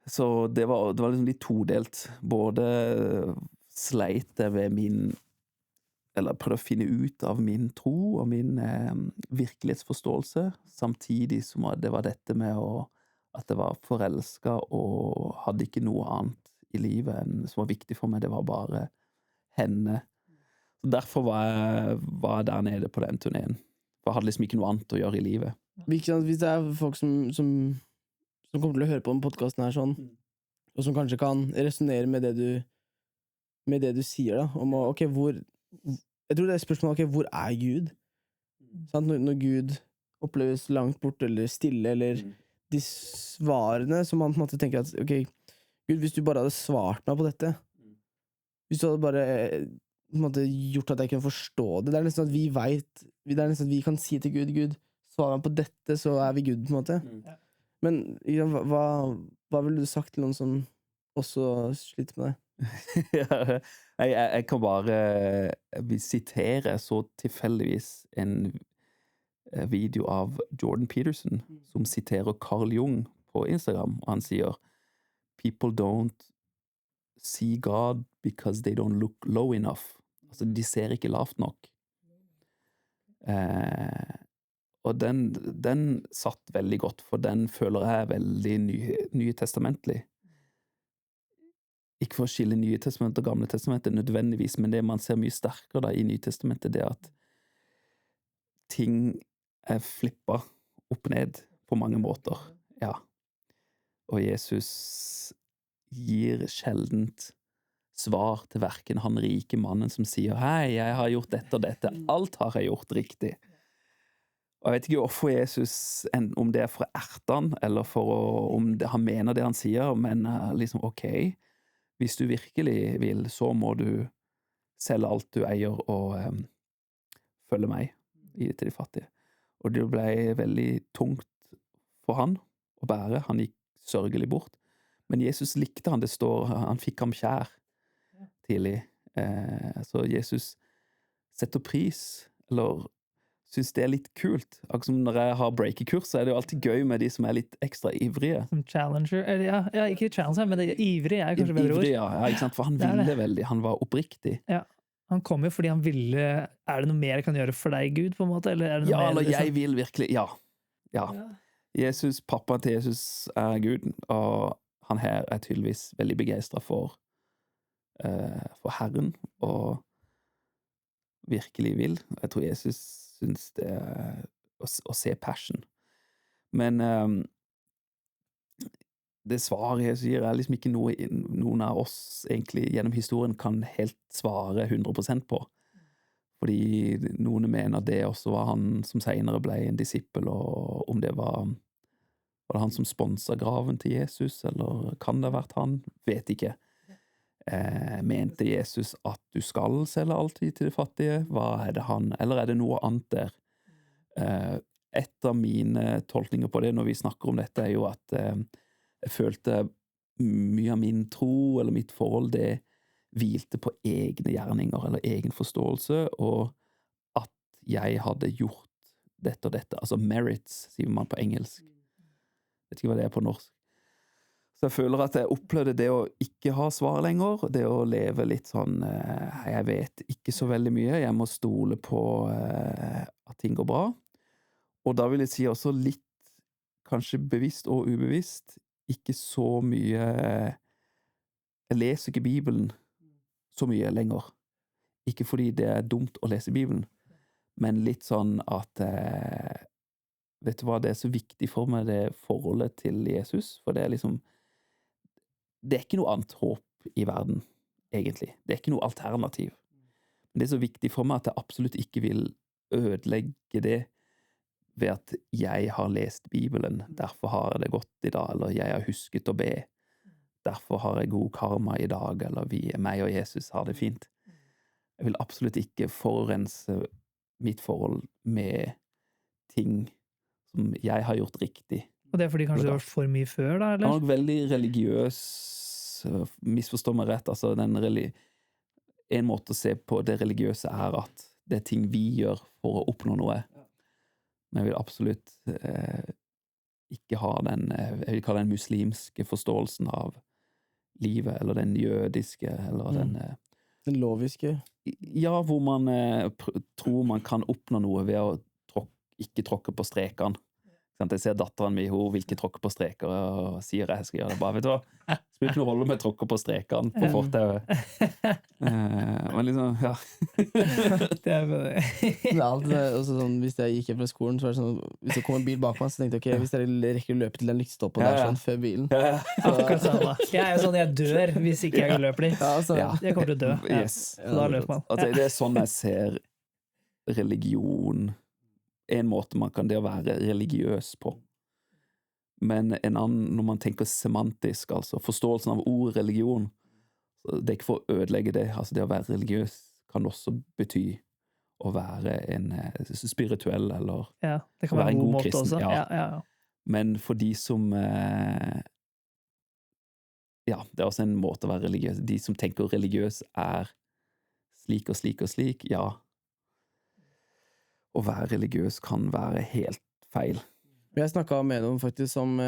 Så det var liksom litt todelt. Både sleit jeg ved eller prøvde å finne ut av min tro og min virkelighetsforståelse, samtidig som det var dette med at jeg var forelsket og hadde ikke noe annet i livet som var viktig for meg, det var bare henne. Så derfor var jeg der nede på den turneen. For jeg hadde liksom ikke noe annet å gjøre i livet. Hvis det er folk som kommer til å høre på den podcasten her sånn, og som kanskje kan resonere med det du sier da, om ok, jeg tror det er spørsmålet, ok, hvor er Gud? Sant? Når Gud oppleves langt bort, eller stille, eller de svarene som man på en måte tenker at, ok, Gud, hvis du bare hadde svart meg på dette, hvis du hadde bare på en måte gjort at jeg kunne forstå det, det er nesten at vi vet, det er nesten at vi kan si til Gud, svar meg på dette, så er vi Gud på en måte. Men hva ville du sagt til noen som også sliter med det? Jeg kan bare sitere så tilfeldigvis en video av Jordan Peterson som siterer Carl Jung på Instagram, og han sier «People don't see God because they don't look low enough». Altså, de ser ikke lavt nok. Og den satt veldig godt, for den føler jeg veldig nytestamentlig. Ikke for å skille Nye Testamentet og Gamle Testamentet nødvendigvis, men det man ser mye sterkere da i Nye Testamentet, det at ting flippa opp ned på mange måter. Ja. Og Jesus gir sjeldent svar til hverken han rike mannen som sier «Hei, jeg har gjort dette og dette, alt har jeg gjort riktig». Og jeg vet ikke hvorfor Jesus, om det for å erte han, eller om han mener det han sier, men liksom, ok, hvis du virkelig vil, så må du selge alt du eier og følge meg til de fattige. Og det ble veldig tungt for han å bære, han gikk sørgelig bort. Men Jesus likte han, det står, han fikk ham kjær tidlig. Så Jesus setter pris, eller synes det litt kult. Akkurat som når jeg har breaker-kurs, så er det jo alltid gøy med de som er litt ekstra ivrige. Som challenger, eller ja, ikke challenger, men ivrig er kanskje bedre ord. Ivrig, ja, ikke sant, for han ville veldig, han var oppriktig. Ja, han kom jo fordi han ville, er det noe mer jeg kan gjøre for deg, Gud, på en måte? Eller er det noe ja, mer, eller liksom? jeg vil virkelig, ja. Jesus, pappaen til Jesus er Gud, og han her er tydeligvis veldig begeistret for Herren, og virkelig vil. Jeg tror Jesus synes det å se passion. Men det svaret Jesus gir er liksom ikke noe noen av oss egentlig gjennom historien kan helt svare 100% på. Fordi noen mener det også var han som senere ble en disippel, og om det var det han som sponset graven til Jesus, eller kan det ha vært han? Vet ikke. Mente Jesus at du skal selge alt til de fattige? Hva er det han? Eller er det noe annet der? Et av mine tolkninger på det når vi snakker om dette er jo at jeg følte mye av min tro eller mitt forhold det hvilte på egne gjerninger eller egen forståelse, og at jeg hadde gjort dette og dette, altså merits sier man på engelsk, vet ikke hva det er på norsk. Så jeg føler at jeg opplevde det å ikke ha svar lenger, det å leve litt sånn, jeg vet ikke så veldig mye, jeg må stole på at ting går bra. Og da vil jeg si også litt, kanskje bevisst og ubevisst, ikke så mye, jeg leser ikke Bibelen så mye lenger. Ikke fordi det er dumt å lese Bibelen, men litt sånn at, vet du hva, det er så viktig for meg, det forholdet til Jesus, for det er liksom, det er ikke noe annet håp i verden, egentlig. Det er ikke noe alternativ. Men det er så viktig for meg at jeg absolutt ikke vil ødelegge det ved at jeg har lest Bibelen, derfor har jeg det godt i dag, eller jeg har husket å be, derfor har jeg god karma i dag, eller meg og Jesus har det fint. Jeg vil absolutt ikke forurense mitt forhold med ting som jeg har gjort riktig. Og det fordi kanskje du har vært for mye før, da, eller? Han er nok veldig religiøs, misforstår meg rett, altså en måte å se på det religiøse at det er ting vi gjør for å oppnå noe. Men jeg vil absolutt ikke ha jeg vil kalle den muslimske forståelsen av livet, eller den jødiske, eller Den loviske. Ja, hvor man tror man kan oppnå noe ved å ikke tråkke på strekene. Jeg ser datteren min, hun vil ikke tråkke på streker, og sier jeg skal gjøre det. Bare, vet du hva? Spiller ikke noe rolle med å tråkke på strekene på fortauet. Men liksom, ja. Det er også sånn, hvis jeg gikk hjem fra skolen, så var det sånn, hvis det kom en bil bak meg, så tenkte jeg, ok, hvis jeg rekker å løpe til den lyktestolpen der sånn, før bilen. Akkurat samme. Jeg er jo sånn, jeg dør hvis ikke jeg løper de. Jeg kommer til å dø. Yes. Så da løper man. Altså, det er sånn jeg ser religion. En måte man kan det å være religiøs på. Men en annen, når man tenker semantisk, altså forståelsen av ord religion, det er ikke for å ødelegge det. Altså det å være religiøs kan også bety å være en spirituell, eller det kan være en god måte kristen. Også. Ja. Men for de som det er også en måte å være religiøs. De som tenker religiøs slik og slik og slik, å være religiøs kan være helt feil. Jeg snakket med noen faktisk som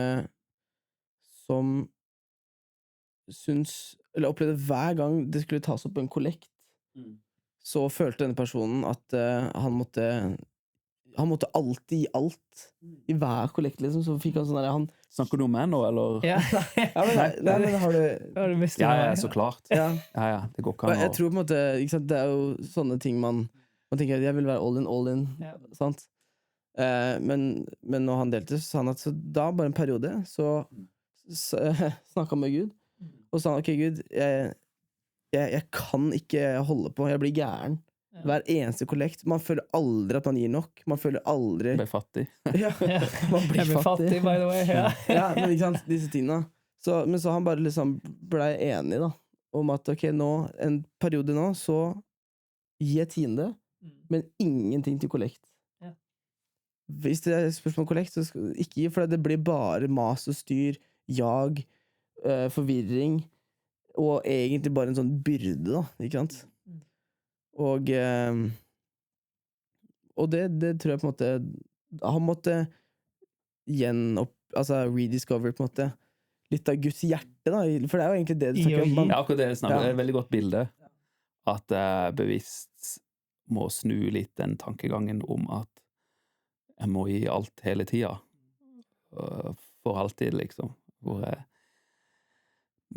eller opplevde hver gang det skulle tas opp en kollekt, så følte denne personen at han måtte alltid gi alt i hver kollekt, liksom, så fikk han sånn der, Snakker du om meg nå, eller? Men har du mistet meg? Ja, så klart. Ja, det går ikke an å... Jeg tror på en måte, ikke sant, det er jo sånne ting man tenker at jeg vil være all in, sant? Men når han delte, så sa han at så da, bare en periode, så snakket han med Gud, og sa han, ok Gud, jeg kan ikke holde på, jeg blir gæren. Hver eneste kollekt, man føler aldri at man gir nok, man føler aldri... Blir fattig. Man blir jeg ble fattig, by the way. Men ikke sant, disse tingene. Men så han bare liksom ble enig da, om at ok, nå, en periode nå, så gi et tiende, men ingenting til kollekt. Hvis det er spørsmål om kollekt, så ikke gi, for det blir bare mas og styr, jag, forvirring, og egentlig bare en sånn byrde da, ikke sant? Og det tror jeg på en måte han måtte rediscover på en måte litt av Guds hjerte da, for det er jo egentlig det du snakker om. Ja, akkurat det snakker om. Det er et veldig godt bilde at bevisst må snu litt den tankegangen om at jeg må gi alt hele tida for alltid, liksom, hvor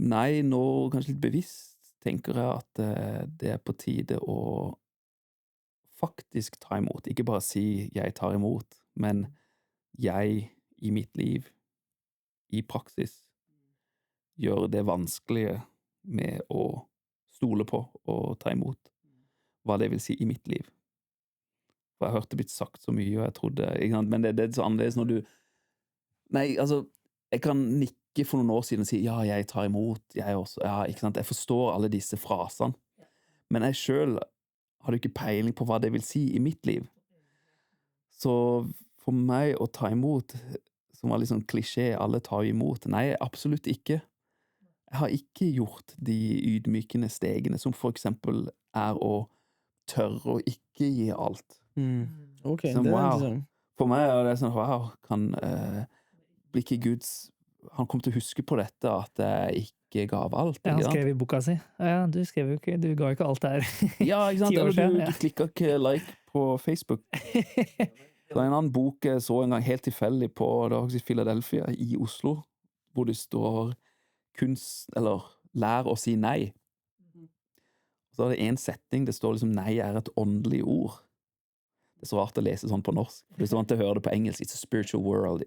nei, nå kanskje litt bevisst tenker jeg at det er på tide å faktisk ta imot, ikke bare si jeg tar imot, men jeg i mitt liv i praksis gjør det vanskelige med å stole på og ta imot hva det vil si i mitt liv. For jeg hørte blitt sagt så mye, og jeg trodde, men det er så annerledes når du jeg kan nikke for noen år siden og si, ja, jeg tar imot, jeg også, ikke sant, jeg forstår alle disse frasene, men jeg selv hadde ikke peiling på hva det vil si i mitt liv. Så for meg å ta imot, som var litt sånn klisjé, alle tar imot, nei, absolutt ikke. Jeg har ikke gjort de ydmykende stegene, som for eksempel å tørre å ikke gi alt. Ok, så, det er wow. interessant. For meg er det sånn, wow, blir ikke Guds, han kommer til å huske på dette, at jeg ikke gav alt. Han skrev i boka si. Ja, du skrev jo ikke, du ga ikke alt der. Ja, ikke sant, eller du klikker ikke like på Facebook. Det er en annen bok jeg så en gang helt tilfeldig på, det var faktisk Philadelphia i Oslo, hvor det står kunst, eller lær å si nei. Så er det en setning, det står liksom nei er et åndelig ord. Det er så rart å lese sånn på norsk. Det er så vant til å høre det på engelsk. It's a spiritual world.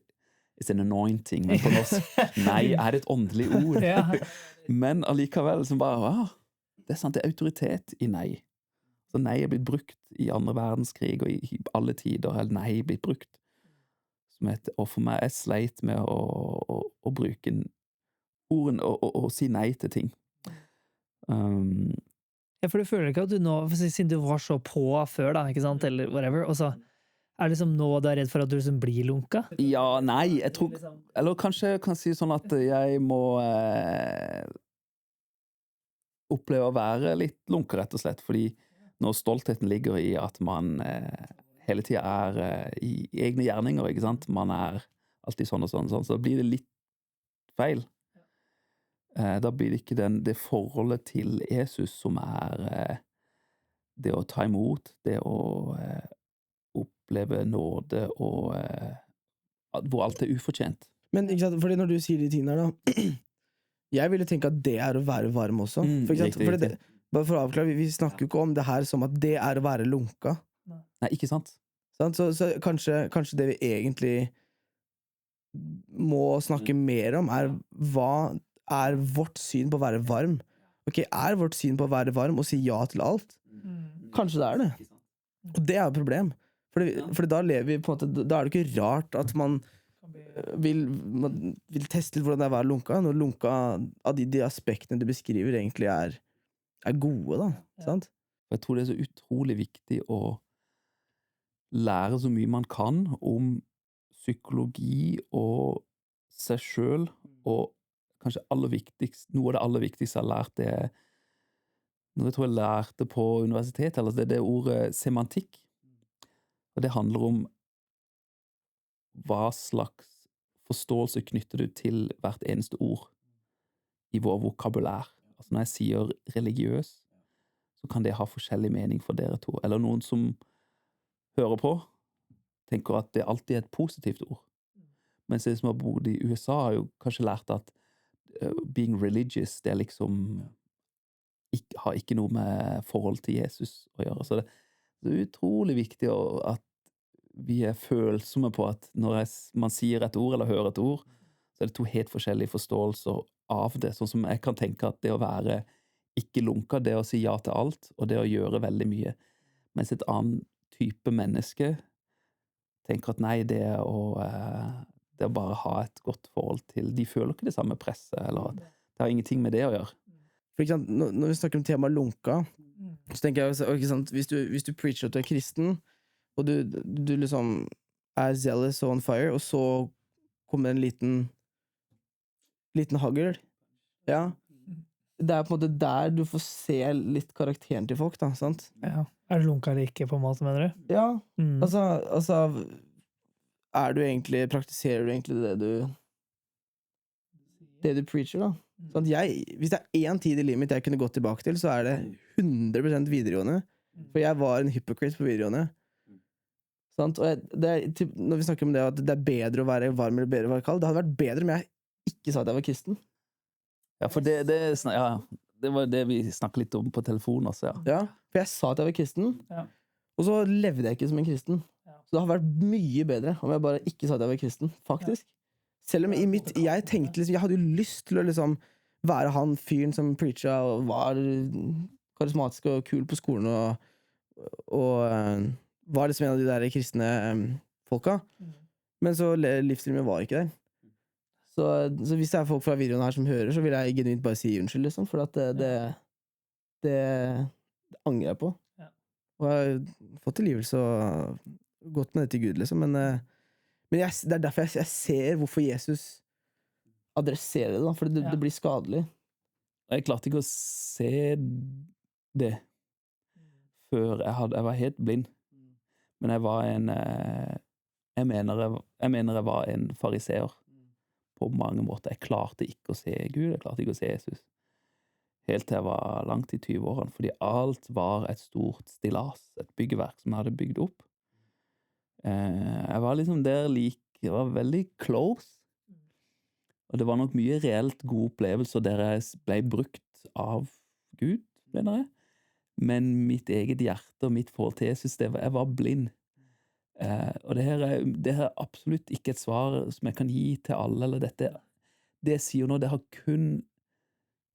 It's an anointing. Men på norsk, nei er et åndelig ord. Men allikevel, som bare, det er sant, det er autoritet i nei. Så nei er blitt brukt i andre verdenskrig og i alle tider, eller nei er blitt brukt. Og for meg, jeg sleit med å bruke ordene og si nei til ting. Ja, for du føler ikke at du nå, siden du var så på før da, ikke sant, eller whatever, og så er det liksom nå du er redd for at du liksom blir lunka? Ja, nei, jeg tror, eller kanskje jeg kan si sånn at jeg må oppleve å være litt lunka, rett og slett, fordi når stoltheten ligger i at man hele tiden i egne gjerninger, ikke sant? Man alltid sånn og sånn, så blir det litt feil. Da blir det ikke det forholdet til Jesus som det å ta imot, det å oppleve nåde og hvor alt ufortjent. Men ikke sant, fordi når du sier de tingene her da, jeg ville tenke at det å være varm også. For, ikke sant? Riktig, Fordi bare for å avklare, vi snakker jo ikke om det her som at det å være lunka. Nei, ikke sant? Så kanskje det vi egentlig må snakke mer om hva vårt syn på å være varm. Ok, vårt syn på å være varm og si ja til alt? Kanskje det det. Og det et problem. For da lever vi på en måte, da det ikke rart at man vil teste litt hvordan det å være lunka, når lunka av de aspektene du beskriver egentlig er gode, da. Sant? Jeg tror det så utrolig viktig å lære så mye man kan om psykologi og seg selv, og kanskje noe av det aller viktigste jeg har lært det noe jeg tror jeg lærte på universitetet, eller det ordet semantikk. Og det handler om hva slags forståelse knytter du til hvert eneste ord i vår vokabulær. Altså når jeg sier religiøs, så kan det ha forskjellig mening for dere to. Eller noen som hører på, tenker at det alltid et positivt ord. Mens de som har bodd i USA har jo kanskje lært at being religious, det liksom har ikke noe med forhold til Jesus å gjøre. Så det utrolig viktig at vi følsomme på at når man sier et ord eller hører et ord, så det to helt forskjellige forståelser av det. Sånn som jeg kan tenke at det å være ikke lunka, det å si ja til alt, og det å gjøre veldig mye. Mens et annet type menneske tenker at nei, det å bare ha et godt forhold til, de føler ikke det samme presset, eller at det har ingenting med det å gjøre. For ikke sant, når vi snakker om temaet lunka, så tenker jeg ikke sant, hvis du preacher at du kristen, og du liksom zealous og on fire, og så kommer en liten hagl, ja, det på en måte der du får se litt karakteren til folk, da, sant? Ja. Det lunka eller ikke, på en måte, mener du? Ja, altså praktiserer du egentlig det du preacher, da? Sånn at hvis det én tid i livet mitt jeg kunne gått tilbake til, så det 100% videregående. For jeg var en hypocrite på videregående. Sant? Og når vi snakker om det at det bedre å være varm eller bedre å være kald, det hadde vært bedre om jeg ikke sa at jeg var kristen. Ja, for det var det vi snakket litt om på telefonen også, ja. Ja, for jeg sa at jeg var kristen, og så levde jeg ikke som en kristen. Så det hadde vært mye bedre om jeg bare ikke sa at jeg var kristen, faktisk. Selv om jeg tenkte liksom, jeg hadde jo lyst til å liksom være han fyren som preacha og var karismatisk og kul på skolen og var liksom en av de der kristne folka. Men så livsstilen min var ikke der. Så hvis det folk fra videoen her som hører, så vil jeg genuint bare si unnskyld, liksom, for at det angrer jeg på. Og jeg har fått tilgivelse og gått med det til Gud, liksom, men det derfor jeg ser hvorfor Jesus adresserer det, da, for det blir skadelig. Jeg klarte ikke å se det før jeg var helt blind. Men jeg var jeg mener jeg var en fariseer på mange måter. Jeg klarte ikke å se Gud, jeg klarte ikke å se Jesus. Helt til jeg var langt i 20-årene, fordi alt var et stort stillas, et byggeverk som jeg hadde bygd opp. Jeg var liksom jeg var veldig close, og det var nok mye reelt gode opplevelser der jeg ble brukt av Gud, mener jeg, men mitt eget hjerte og mitt forhold til Jesus, jeg var blind. Og det her absolutt ikke et svar som jeg kan gi til alle, eller det jeg sier nå, det har kun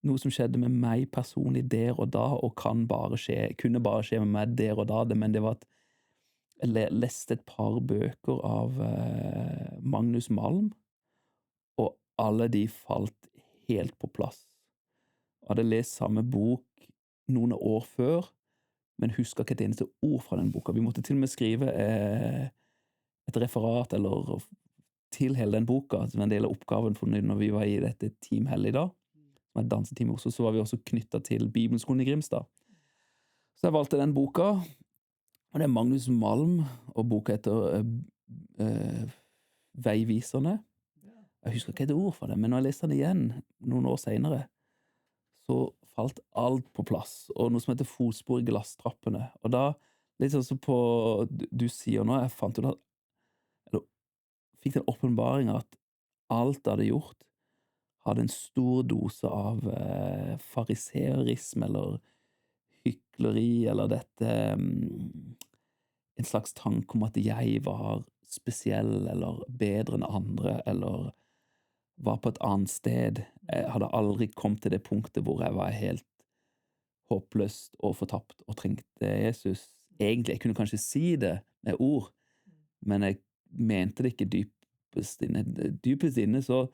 noe som skjedde med meg personlig der og da, og kunne bare skje med meg der og da, men det var at jeg leste et par bøker av Magnus Malm, og alle de falt helt på plass. Jeg hadde lest samme bok noen år før, men husker ikke et eneste ord fra den boka. Vi måtte til og med skrive et referat eller til hele den boka, som en del av oppgaven for når vi var i dette Team Helligdag, som et danseteam også, så var vi også knyttet til Bibelskolen i Grimstad. Så jeg valgte den boka, og det er Magnus Malm, og boka heter Veiviserne. Jeg husker ikke et ord fra det, men når jeg leste den igjen noen år senere, så falt alt på plass, og noe som heter fotspor i glasstrappene. Og da, litt sånn som på du sier nå, jeg fant ut at, eller fikk den åpenbaringen at alt jeg hadde gjort, hadde en stor dose av fariseerisme, eller hykleri, eller dette en slags tanke om at jeg var spesiell, eller bedre enn andre, eller var på et annet sted. Jeg hadde aldri kommet til det punktet hvor jeg var helt håpløst og fortapt og trengte Jesus. Egentlig, jeg kunne kanskje si det med ord, men jeg mente det ikke dypest inne. Dypest inne så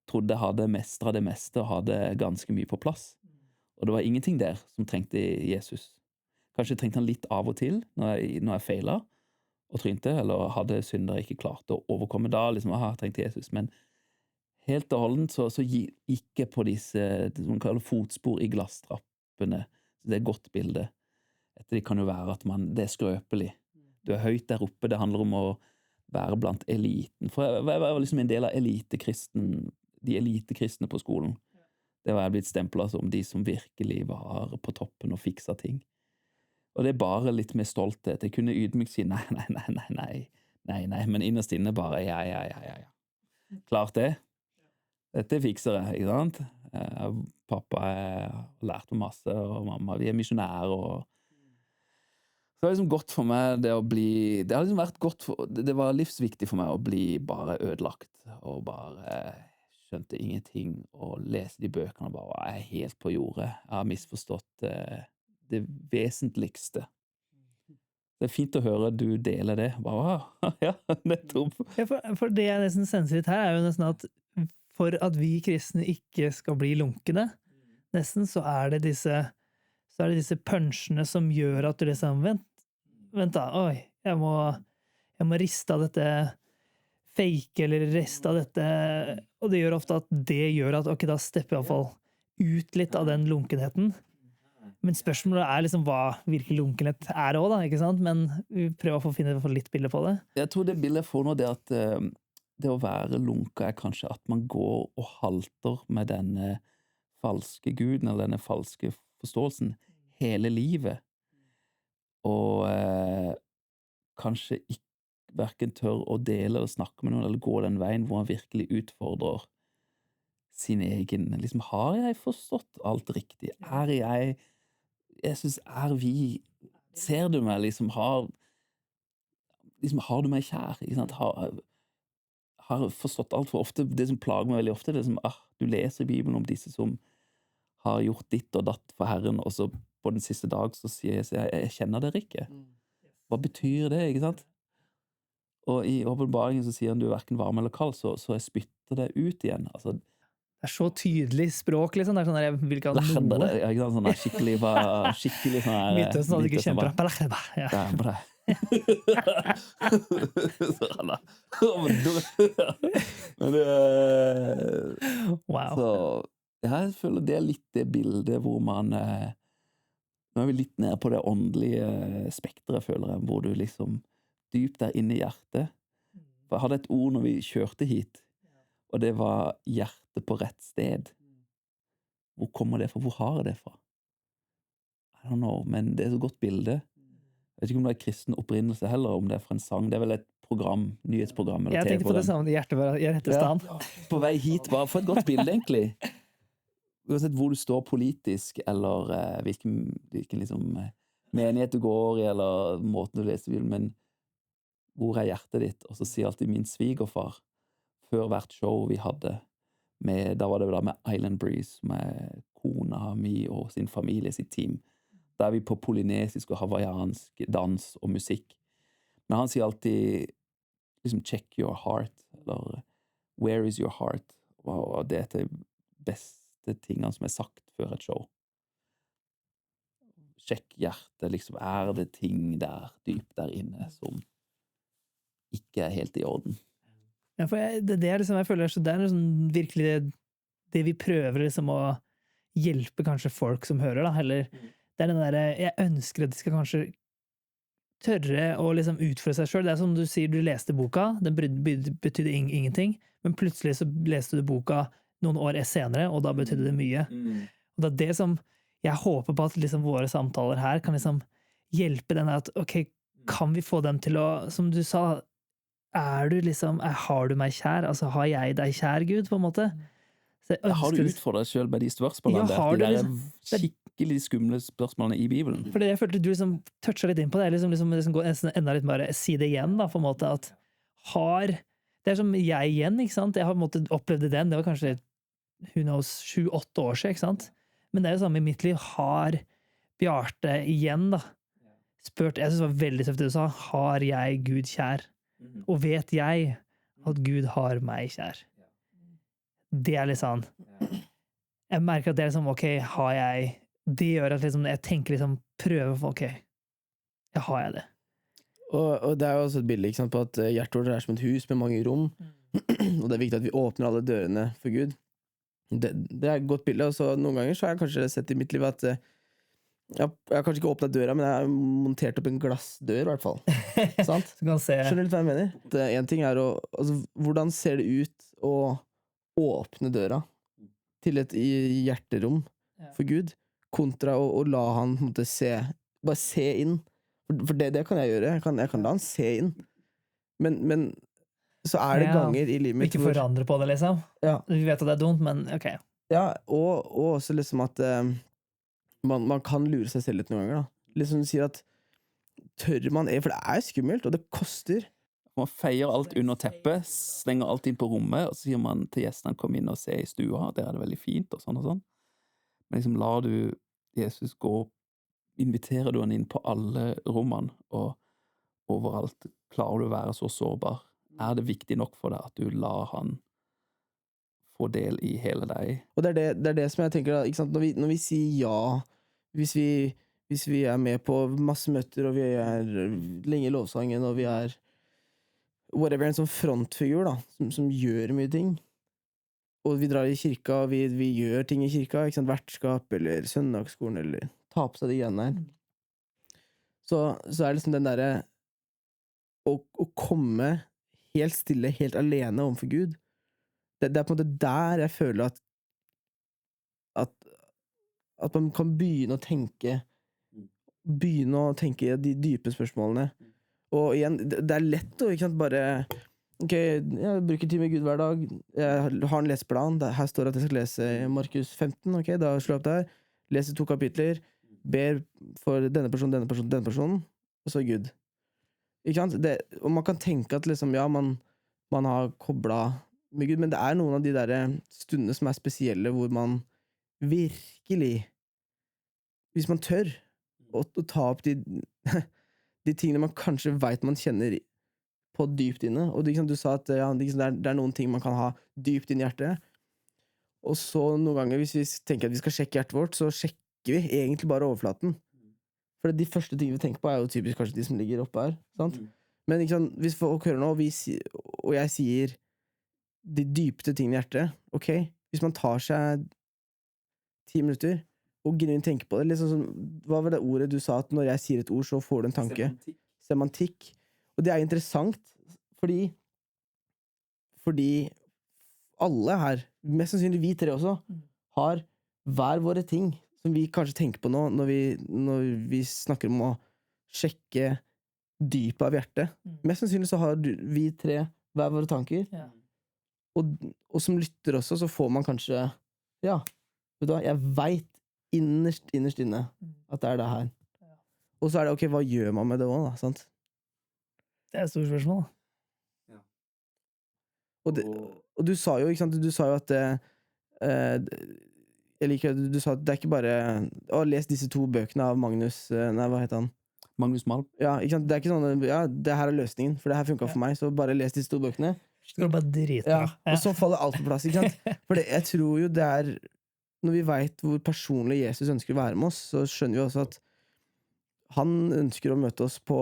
trodde jeg hadde mestret det meste og hadde ganske mye på plass. Og det var ingenting der som trengte Jesus. Kanskje trengte han litt av og til når jeg feilet og trynte, eller hadde synder ikke klart å overkomme da, liksom, trengte Jesus, men helt og holdent så gikk jeg på disse som man kaller fotspor i glasstrappene. Det er et godt bilde. Det kan jo være at det er skrøpelig. Du er høyt der oppe, det handler om å være blant eliten. For jeg var liksom en del av de elitekristne på skolen. Det var jeg blitt stemplet som de som virkelig var på toppen og fiksa ting. Og det er bare litt mer stolthet. Jeg kunne ydmykt si nei, men innerst inne bare ja. Klart det. Dette fikser jeg, ikke sant? Pappa har lært meg masse, og mamma, vi er misjonærer, og så det har liksom gått for meg det å bli, det har liksom vært det var livsviktig for meg å bli bare ødelagt, og bare skjønte ingenting, og lese de bøkene, og bare jeg er helt på jordet. Jeg har misforstått det vesentligste. Det er fint å høre du deler det. Bare, ja, nettopp. Ja, for det jeg nesten senser litt her, er jo nesten at for at vi kristne ikke skal bli lunkne, nesten, så er det disse punchene som gjør at du liksom, vent da, oi, jeg må riste av dette fake, eller riste av dette, og det gjør ofte at ok, da stepper jeg i hvert fall ut litt av den lunkenheten. Men spørsmålet er liksom hva virkelig lunkenhet er også da, ikke sant? Men vi prøver å finne litt bilde på det. Jeg tror det bildet jeg får nå, det at det å være lunka er kanskje at man går og halter med denne falske guden, eller denne falske forståelsen, hele livet. Og kanskje ikke hverken tør å dele eller snakke med noen, eller gå den veien hvor man virkelig utfordrer sin egen. Liksom, har jeg forstått alt riktig? Jeg synes, vi, ser du meg, liksom, har du meg kjær, ikke sant? Har forstått alt for ofte. Det som plager meg veldig ofte, det er som, du leser i Bibelen om disse som har gjort ditt og datt for Herren, og så på den siste dag så sier jeg kjenner dere ikke. Hva betyr det, ikke sant? Og i åpenbaringen så sier han du er hverken varm eller kald, så jeg spytter det ut igjen. Altså, det er så tydelig språk, liksom. Det er sånn der, jeg vil ikke ha noe. Ja, ikke sant? Sånn der skikkelig sånn her. Midtøsten hadde ikke kjempebra. Ja. Men Wow. Så jeg føler det er litt det bildet hvor man nå er vi litt nede på det åndelige spektret, føler jeg, hvor du liksom dypt der inne i hjertet. For jeg hadde et ord når vi kjørte hit, og det var hjerte på rett sted. Hvor kommer det fra? Hvor har jeg det fra? I don't know, men det er så godt bilde. Jeg vet ikke om det er kristen opprinnelse heller, om det er fra en sang. Det er vel et program, nyhetsprogram eller jeg tenkte på det samme, hjertet stand. Ja, på vei hit, bare for et godt bilde egentlig. Uansett hvor du står politisk, eller hvilken liksom, menighet du går i, eller måten du leser Bibelen, men hvor er hjertet ditt? Og så sier alltid min svigerfar, før hvert show vi hadde Da var det da med Island Breeze, med kona mi og sin familie, sitt team. Da vi på polynesisk og hawaiiansk dans og musikk. Men han sier alltid liksom 'check your heart', eller 'where is your heart'? Og det er de beste tingene som er sagt før et show. Sjekk hjertet, liksom. Er det ting der, dypt der inne, som ikke er helt i orden? Ja, for det er liksom, jeg føler det er liksom virkelig det vi prøver liksom å hjelpe kanskje folk som hører, da, eller det er den derre, jeg ønsker at de skal kanskje tørre å liksom utføre seg selv. Det er som du sier, du leste boka, den betydde ingenting, men plutselig så leste du boka noen år senere, og da betydde det mye. Og det er det som jeg håper på, at liksom våre samtaler her kan liksom hjelpe den at, ok, kan vi få dem til å, som du sa, har du meg kjær? Altså, har jeg deg kjær, Gud, på en måte? Har du utfordret deg selv med de spørsmålene ja, der? De skikkelig skumle spørsmålene i Bibelen? For jeg følte du liksom toucha litt inn på det, liksom går enda litt bare, si det igjen da, på en måte, at det er som jeg igjen, ikke sant? Jeg har på en måte opplevd den, det var kanskje, who knows, 7-8 år siden, ikke sant? Men det er jo samme i mitt liv, har Bjarte igjen da, spurt, jeg synes det var veldig tøft det du sa, har jeg Gud kjær? Og vet jeg at Gud har meg kjær? Det er litt sånn, jeg merker at det er liksom, ok, har jeg, det gjør at liksom, jeg tenker liksom, prøver for, ok, ja, har jeg det? Og det er jo også et bilde, ikke sant, på at hjertet vårt er som et hus med mange rom, og det er viktig at vi åpner alle dørene for Gud. Det er et godt bilde, og så noen ganger så har jeg kanskje sett i mitt liv at jeg har kanskje ikke åpnet døra, men jeg har montert opp en glassdør i hvert fall. Sant? Skjønner du litt hva jeg mener? En ting er altså, hvordan ser det ut å åpne døra til et hjerterom for Gud, kontra å la han på en måte bare se inn. For det kan jeg gjøre, jeg kan la han se inn. Men så er det ganger i livet mitt ikke forandre på det, liksom. Ja. Vi vet at det er dumt, men ok. Ja, og også liksom at man kan lure seg selv litt noen ganger, da. Liksom du sier at tør man, for det er skummelt, og det koster. Man feier alt under teppet, slenger alt inn på rommet, og så sier man til gjestene, kom inn og se i stua, der er det veldig fint, og sånn og sånn. Men liksom lar du Jesus gå, inviterer du han inn på alle rommene, og overalt klarer du å være så sårbar. Er det viktig nok for deg at du lar han få del i hele deg? Og det er det som jeg tenker, ikke sant? Når vi sier ja, hvis vi er med på masse møter, og vi er lenge i lovsangen, og vi er whatever, en sånn frontfigur da, som gjør mye ting, og vi drar i kirka, og vi gjør ting i kirka, ikke sant? Vertskap, eller søndagsskolen, eller ta på seg de greiene der, så er det liksom den der å komme helt stille, helt alene overfor Gud. Det er på en måte der jeg føler at man kan begynne å tenke de dype spørsmålene. Og igjen, det er lett å ikke sant, bare ok, jeg bruker tid med Gud hver dag, jeg har en leseplan, her står det at jeg skal lese Markus 15, ok, da slår jeg opp der, leser 2 kapitler, ber for denne personen, og så Gud. Ikke sant? Og man kan tenke at liksom, ja, man har koblet med Gud, men det er noen av de der stundene som er spesielle, hvor man virkelig, hvis man tør å ta opp de tingene man kanskje vet man kjenner på dypt inne, og du sa at ja, det er noen ting man kan ha dypt inn i hjertet, og så noen ganger, hvis vi tenker at vi skal sjekke hjertet vårt, så sjekker vi egentlig bare overflaten. For de første tingene vi tenker på er jo typisk kanskje de som ligger oppe her, sant? Men ikke sant, hvis folk hører nå, og jeg sier de dypeste tingene i hjertet, ok, hvis man tar seg 10 minutter, og genuint tenker på det, liksom sånn, hva var det ordet du sa, at når jeg sier et ord, så får du en tanke? Semantikk. Og det er interessant, fordi alle her, mest sannsynlig vi 3 også, har hver våre ting, som vi kanskje tenker på nå, når vi snakker om å sjekke dypet av hjertet. Mest sannsynlig så har vi 3 hver våre tanker. Ja. Og som lytter også, så får man kanskje, ja, vet du hva, jeg vet innerst inne at det er det her. Ja. Og så er det, ok, hva gjør man med det også, da, sant? Det er et stort spørsmål, da. Ja. Og du sa jo, ikke sant, du sa jo at Jeg liker at du sa at det er ikke bare å lese disse 2 bøkene av Magnus Nei, hva heter han? Magnus Malm. Ja, ikke sant? Det er ikke sånn ja, det her er løsningen, for det her funka for meg, så bare les disse 2 bøkene. Skal du bare drite Ja, deg. og så faller alt på plass, ikke sant? For jeg tror jo det er når vi vet hvor personlig Jesus ønsker å være med oss, så skjønner vi også at han ønsker å møte oss på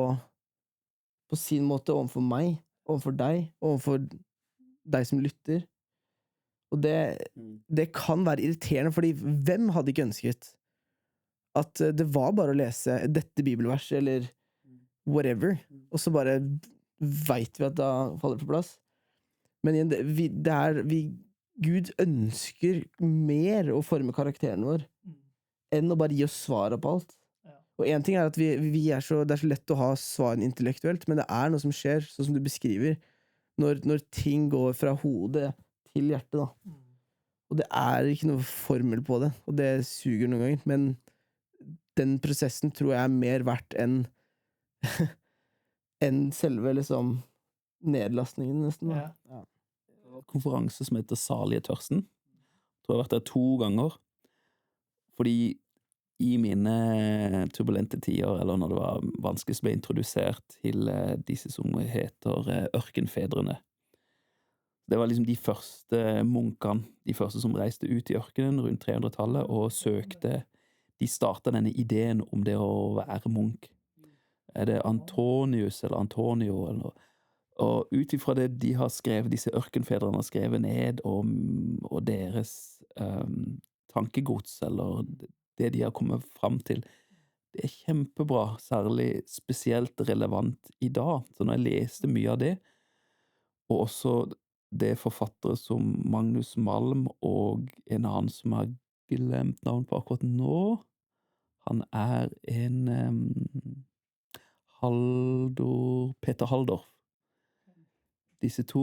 sin måte overfor meg, overfor deg, overfor deg som lytter. Og det kan være irriterende, fordi hvem hadde ikke ønsket at det var bare å lese dette bibelverset, eller whatever, og så bare vet vi at da faller det på plass. Men igjen, Gud ønsker mer å forme karakteren vår enn å bare gi oss svaret på alt. Og en ting er at det er så lett å ha svaren intellektuelt, men det er noe som skjer, sånn som du beskriver, når ting går fra hodet til hjertet, da. Og det er ikke noe formel på det, og det suger noen ganger, men den prosessen tror jeg er mer verdt enn enn selve liksom nedlastningen, nesten. Da. Ja. Konferanse som heter Salige tørsten. Jeg tror jeg har vært der 2 ganger. Fordi i mine turbulente tider, eller når det var vanskelig, så ble jeg introdusert til disse som heter ørkenfedrene. Det var liksom de første munkene, de første som reiste ut i ørkenen rundt 300-tallet og søkte. De startet denne ideen om det å være munk. Er det Antonius eller Antonio eller noe? Og ut ifra det de har skrevet, disse ørkenfedrene har skrevet ned, og deres tankegods, eller det de har kommet fram til, det er kjempebra, særlig spesielt relevant i dag. Så når jeg leste mye av det, og også det forfattere som Magnus Malm og en annen som har glemt navn på akkurat nå, han er en Peter Halldorf. Disse 2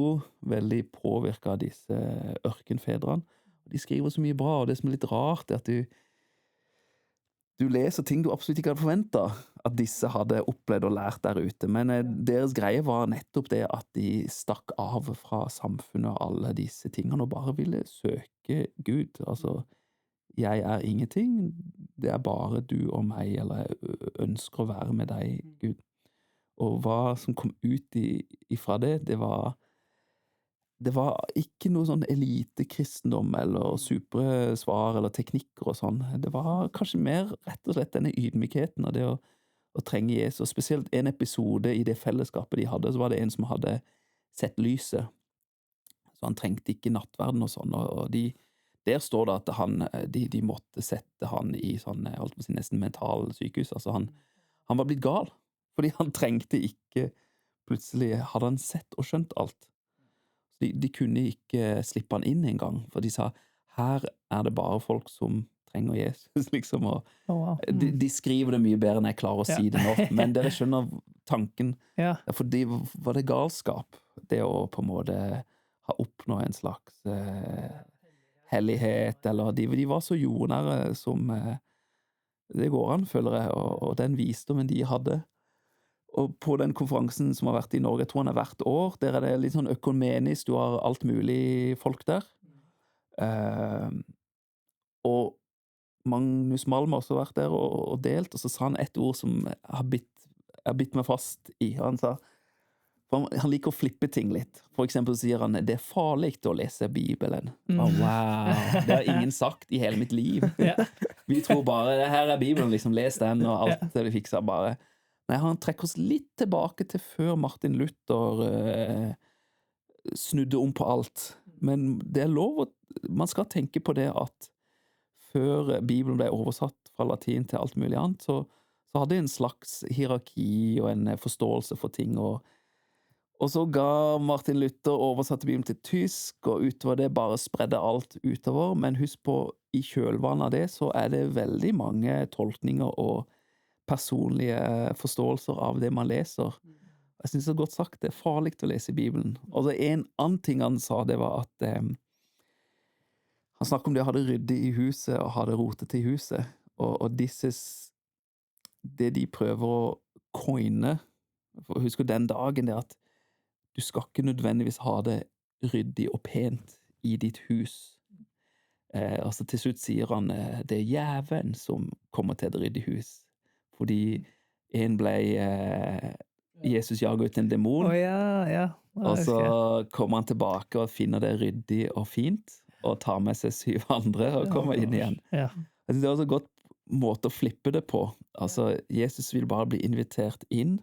veldig påvirket av disse ørkenfedrene. De skriver så mye bra, og det som er litt rart er at du leser ting du absolutt ikke hadde forventet at disse hadde opplevd og lært der ute, men deres greie var nettopp det at de stakk av fra samfunnet og alle disse tingene og bare ville søke Gud. Altså, jeg er ingenting, det er bare du og meg, eller jeg ønsker å være med deg, Gud. Og hva som kom ut ifra det, det var ikke noe sånn elitekristendom eller supre svar eller teknikker og sånn. Det var kanskje mer rett og slett denne ydmykheten av det å trenge Jesus. Spesielt en episode i det fellesskapet de hadde, så var det en som hadde sett lyset. Så han trengte ikke nattverden og sånn, og der står det at de måtte sette han i sånn, jeg holdt på å si, nesten mental sykehus. Altså han var blitt gal. Fordi han trengte ikke, plutselig hadde han sett og skjønt alt. De kunne ikke slippe han inn en gang, for de sa, her er det bare folk som trenger Jesus, liksom. Og de skriver det mye bedre enn jeg klarer å si det nå, men dere skjønner tanken. For de var det galskap, det å på en måte ha oppnådd en slags hellighet, eller de var så jordnære som det går an, føler jeg, og den visdommen de hadde. Og på den konferansen som har vært i Norge, jeg tror han er hvert år, der er det litt sånn økumenisk, du har alt mulig folk der. Og Magnus Malm har også vært der og delt, og så sa han et ord som jeg bitt meg fast i. Han sa, for han liker å flippe ting litt. For eksempel sier han, det er farlig å lese Bibelen. Wow, det har ingen sagt i hele mitt liv. Vi tror bare, her er Bibelen, liksom, les den, og alt det vi fikser bare. Nei, han trekker oss litt tilbake til før Martin Luther snudde om på alt. Men det er lov man skal tenke på det at før Bibelen ble oversatt fra latin til alt mulig annet, så hadde det en slags hierarki og en forståelse for ting, og så ga Martin Luther oversatte Bibelen til tysk, og utover det bare spredde alt utover, men husk på, i kjølvannet av det, så er det veldig mange tolkninger og personlige forståelser av det man leser. Jeg synes det er godt sagt, det er farlig å lese i Bibelen. Og så en annen ting han sa, det var at han snakket om det å ha det ryddig i huset og ha det rotet i huset, og det de prøver å coine, for husk den dagen, det at du skal ikke nødvendigvis ha det ryddig og pent i ditt hus. Og så til slutt sier han det jævelen som kommer til et ryddig hus. Fordi en ble Jesus jaget ut en demon, ja. og så kommer han tilbake og finner det ryddig og fint, og tar med seg 7 andre og kommer inn igjen. Ja. Jeg synes det er også en godt måte å flippe det på. Altså, Jesus vil bare bli invitert inn,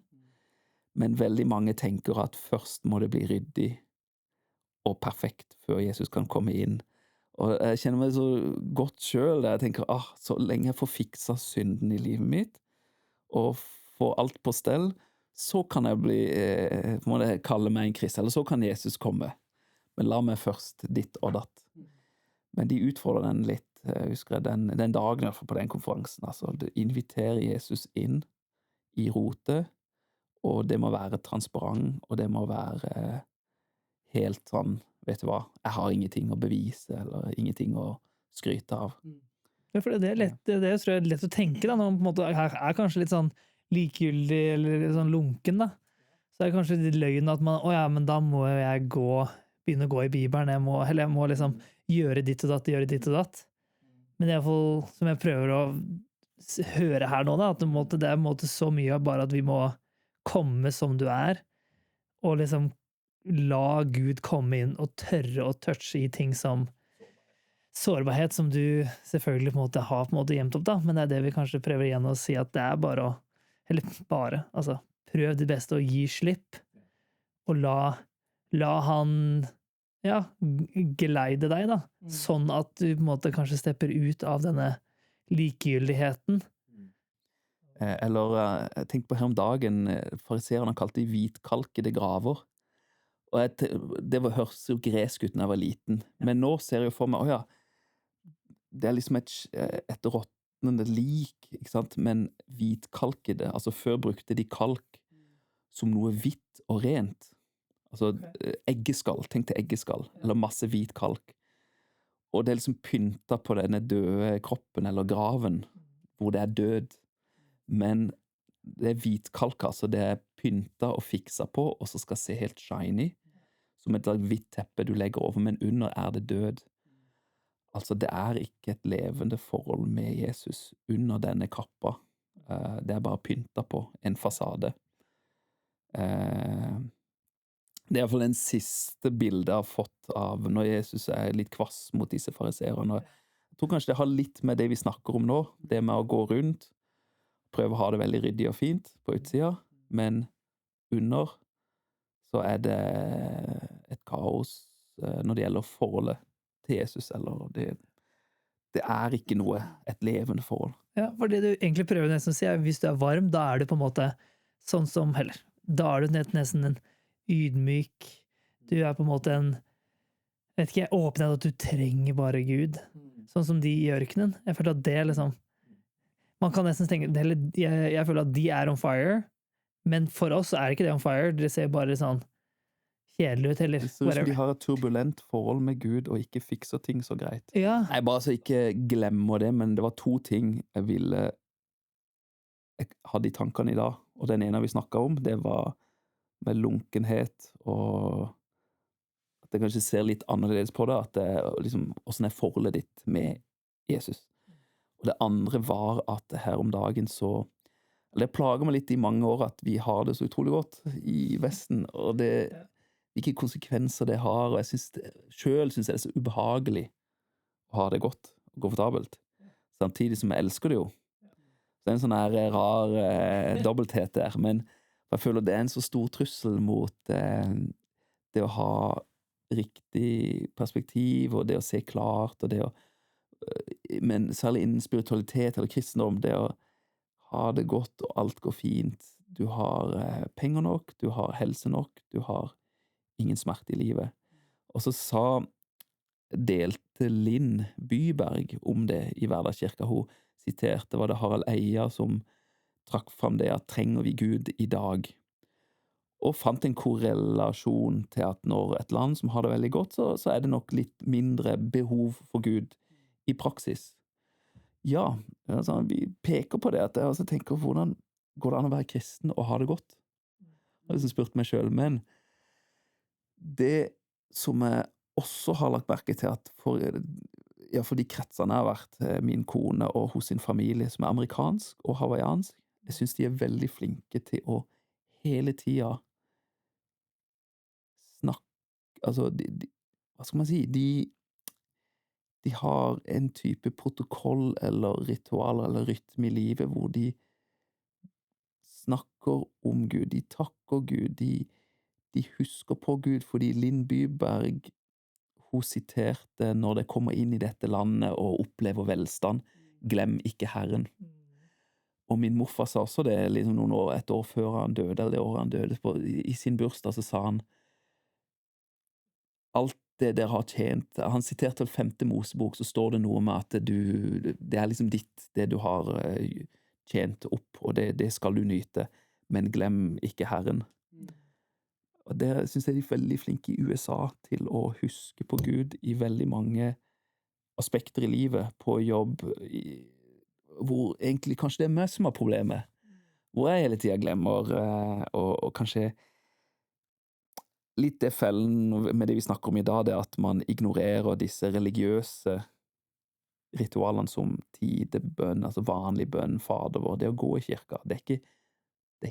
men veldig mange tenker at først må det bli ryddig og perfekt før Jesus kan komme inn. Og jeg kjenner meg så godt selv der jeg tenker, så lenge jeg får fiksa synden i livet mitt, og få alt på stell, så kan jeg bli, må jeg kalle meg en kristen, eller så kan Jesus komme. Men la meg først ditt og datt. Men de utfordrer den litt, jeg husker den dagen i hvert fall på den konferansen, altså det inviterer Jesus inn i rotet, og det må være transparent, og det må være helt sånn, vet du hva, jeg har ingenting å bevise, eller ingenting å skryte av. Ja, for det er lett, det tror jeg er lett å tenke da, når man på en måte er kanskje litt sånn likegyldig, eller sånn lunken da. Så er det kanskje litt løgn at man, men da må jeg begynne å gå i Bibelen, jeg må liksom gjøre ditt og datt. Men det er i hvert fall, som jeg prøver å høre her nå da, at det er på en måte så mye bare at vi må komme som du er, og liksom la Gud komme inn og tørre å touche i ting som sårbarhet, som du selvfølgelig på en måte har gjemt opp da, men det er det vi kanskje prøver igjen å si, at det er bare altså, prøv det beste å gi slipp, og la han, geleide deg da, sånn at du på en måte kanskje stepper ut av denne likegyldigheten. Eller jeg tenkte på her om dagen, fariserene kalte de hvitkalkede graver. Og det høres jo gresk ut når jeg var liten, men nå ser jeg jo for meg, det er liksom et råtnende lik, ikke sant? Men hvitkalkede, altså før brukte de kalk som noe hvitt og rent. Altså eggeskall, tenk til eggeskall, eller masse hvit kalk. Og det er liksom pynta på denne døde kroppen eller graven, hvor det er død. Men det er hvitkalk, altså det er pynta og fiksa på, og så skal se helt shiny, som et hvitt teppe du legger over, men under er det død. Altså det er ikke et levende forhold med Jesus under denne kappa. Det er bare pynta på en fasade. Det er i hvert fall den siste bildet jeg har fått av når Jesus er litt kvass mot disse fariserene. Jeg tror kanskje det har litt med det vi snakker om nå, det med å gå rundt, prøve å ha det veldig ryddig og fint på utsida, men under så er det et kaos når det gjelder forholdet til Jesus, eller det er ikke noe, et levende forhold. Ja, for det du egentlig prøver nesten å si er, hvis du er varm, da er du på en måte sånn som, heller, da er du nesten en ydmyk, du er på en måte en, vet ikke, åpenhet at du trenger bare Gud, sånn som de i ørkenen. Jeg føler at det liksom, man kan nesten tenke, jeg føler at de er on fire, men for oss er ikke det on fire, det ser bare sånn kjedelig ut, eller whatever. De har et turbulent forhold med Gud, og ikke fikser ting så greit. Ja. Jeg bare så ikke glemmer det, men det var 2 ting jeg hadde i tankene i dag, og den ene vi snakket om, det var med lunkenhet, og at jeg kanskje ser litt annerledes på det, at det liksom, hvordan er forholdet ditt med Jesus? Og det andre var at her om dagen så, det plager meg litt i mange år at vi har det så utrolig godt i Vesten, og hvilke konsekvenser det har, og jeg selv synes det er så ubehagelig å ha det godt og komfortabelt, samtidig som jeg elsker det jo. Så det er en sånn her rar dobbelthet der, men jeg føler det er en så stor trussel mot det å ha riktig perspektiv, og det å se klart, og det å, men særlig innen spiritualitet eller kristendom, det å ha det godt, og alt går fint, du har penger nok, du har helse nok, du har ingen smerte i livet. Og så delte Linn Byberg om det i Hverdagskirka. Hun siterte, var det Harald Eia som trakk fram det at trenger vi Gud i dag? Og fant en korrelasjon til at når et land som har det veldig godt, så er det nok litt mindre behov for Gud i praksis. Ja, altså, vi peker på det, at jeg også tenker, hvordan går det an å være kristen og ha det godt? Jeg har liksom spurt meg selv, men det som jeg også har lagt merke til, at for ja, for de kretsene jeg har vært, min kone og hos sin familie, som amerikansk og hawaiiansk, jeg synes de veldig flinke til å hele tiden snakke, altså, hva skal man si, de har en type protokoll eller ritual eller rytme i livet hvor de snakker om Gud, de takker Gud, de husker på Gud, fordi Linn Byberg, hun siterte når det kommer inn i dette landet og opplever velstand, glem ikke Herren. Og min morfar sa også det liksom et år før han døde, eller det året han døde, i sin bursdag så sa han, alt det dere har tjent, han siterte til 5. Mosebok, så står det noe med at det liksom ditt, det du har tjent opp, og det skal du nyte, men glem ikke Herren. Og det synes jeg de er veldig flinke i USA til å huske på Gud i veldig mange aspekter i livet, på jobb, hvor egentlig kanskje det er meg som har problemet, hvor jeg hele tiden glemmer, og kanskje litt det fellen med det vi snakker om i dag, det at man ignorerer disse religiøse ritualene som tidebønn, altså vanlig bønn, Fader vår, det å gå i kirka, det er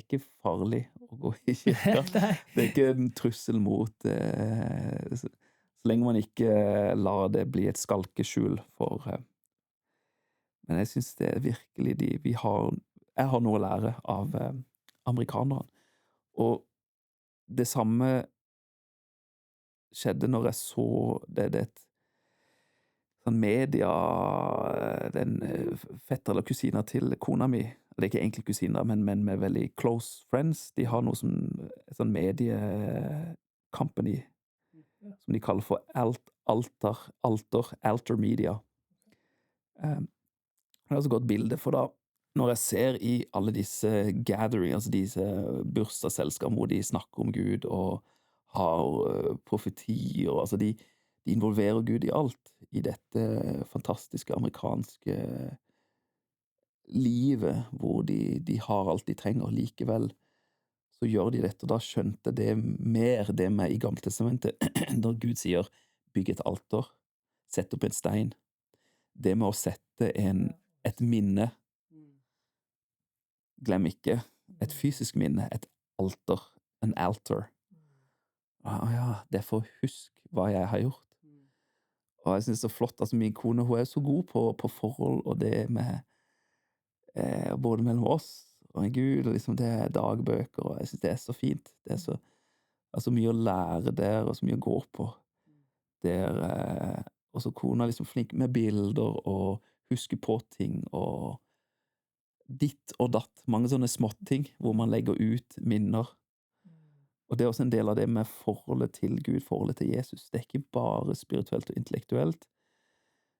ikke farlig å gå i kirka, det er ikke en trussel mot, så lenge man ikke lar det bli et skalkeskjul for, men jeg synes det er virkelig jeg har noe å lære av amerikanerne, og det samme skjedde når jeg så det et sånn media, den fetter eller kusiner til kona mi, det er ikke egentlig kusiner, men med veldig close friends, de har noe som et sånn mediecompany, som de kaller for Alter Media. Det er også et godt bilde, for da, når jeg ser i alle disse gatherings, altså disse bursdagsselskap, hvor de snakker om Gud, og har profetier, altså de involverer Gud i alt, i dette fantastiske amerikanske livet, hvor de har alt de trenger, likevel så gjør de dette, og da skjønte det mer det med i Gamle Testamentet, når Gud sier, bygg et alter, sett opp en stein, det med å sette et minne, glem ikke, et fysisk minne, et alter, en altar, ja, det er for å huske hva jeg har gjort. Og jeg synes det er så flott, altså min kone, hun er så god på forhold, og det med både mellom oss og en Gud, og liksom det er dagbøker, og jeg synes det er så fint. Det er så altså mye å lære der, og så mye å gå på. Der, og så kona er liksom flink med bilder, og huske på ting, og ditt og datt, mange sånne småtting, hvor man legger ut minner. Og det er også en del av det med forholdet til Gud, forholdet til Jesus. Det er ikke bare spirituelt og intellektuelt,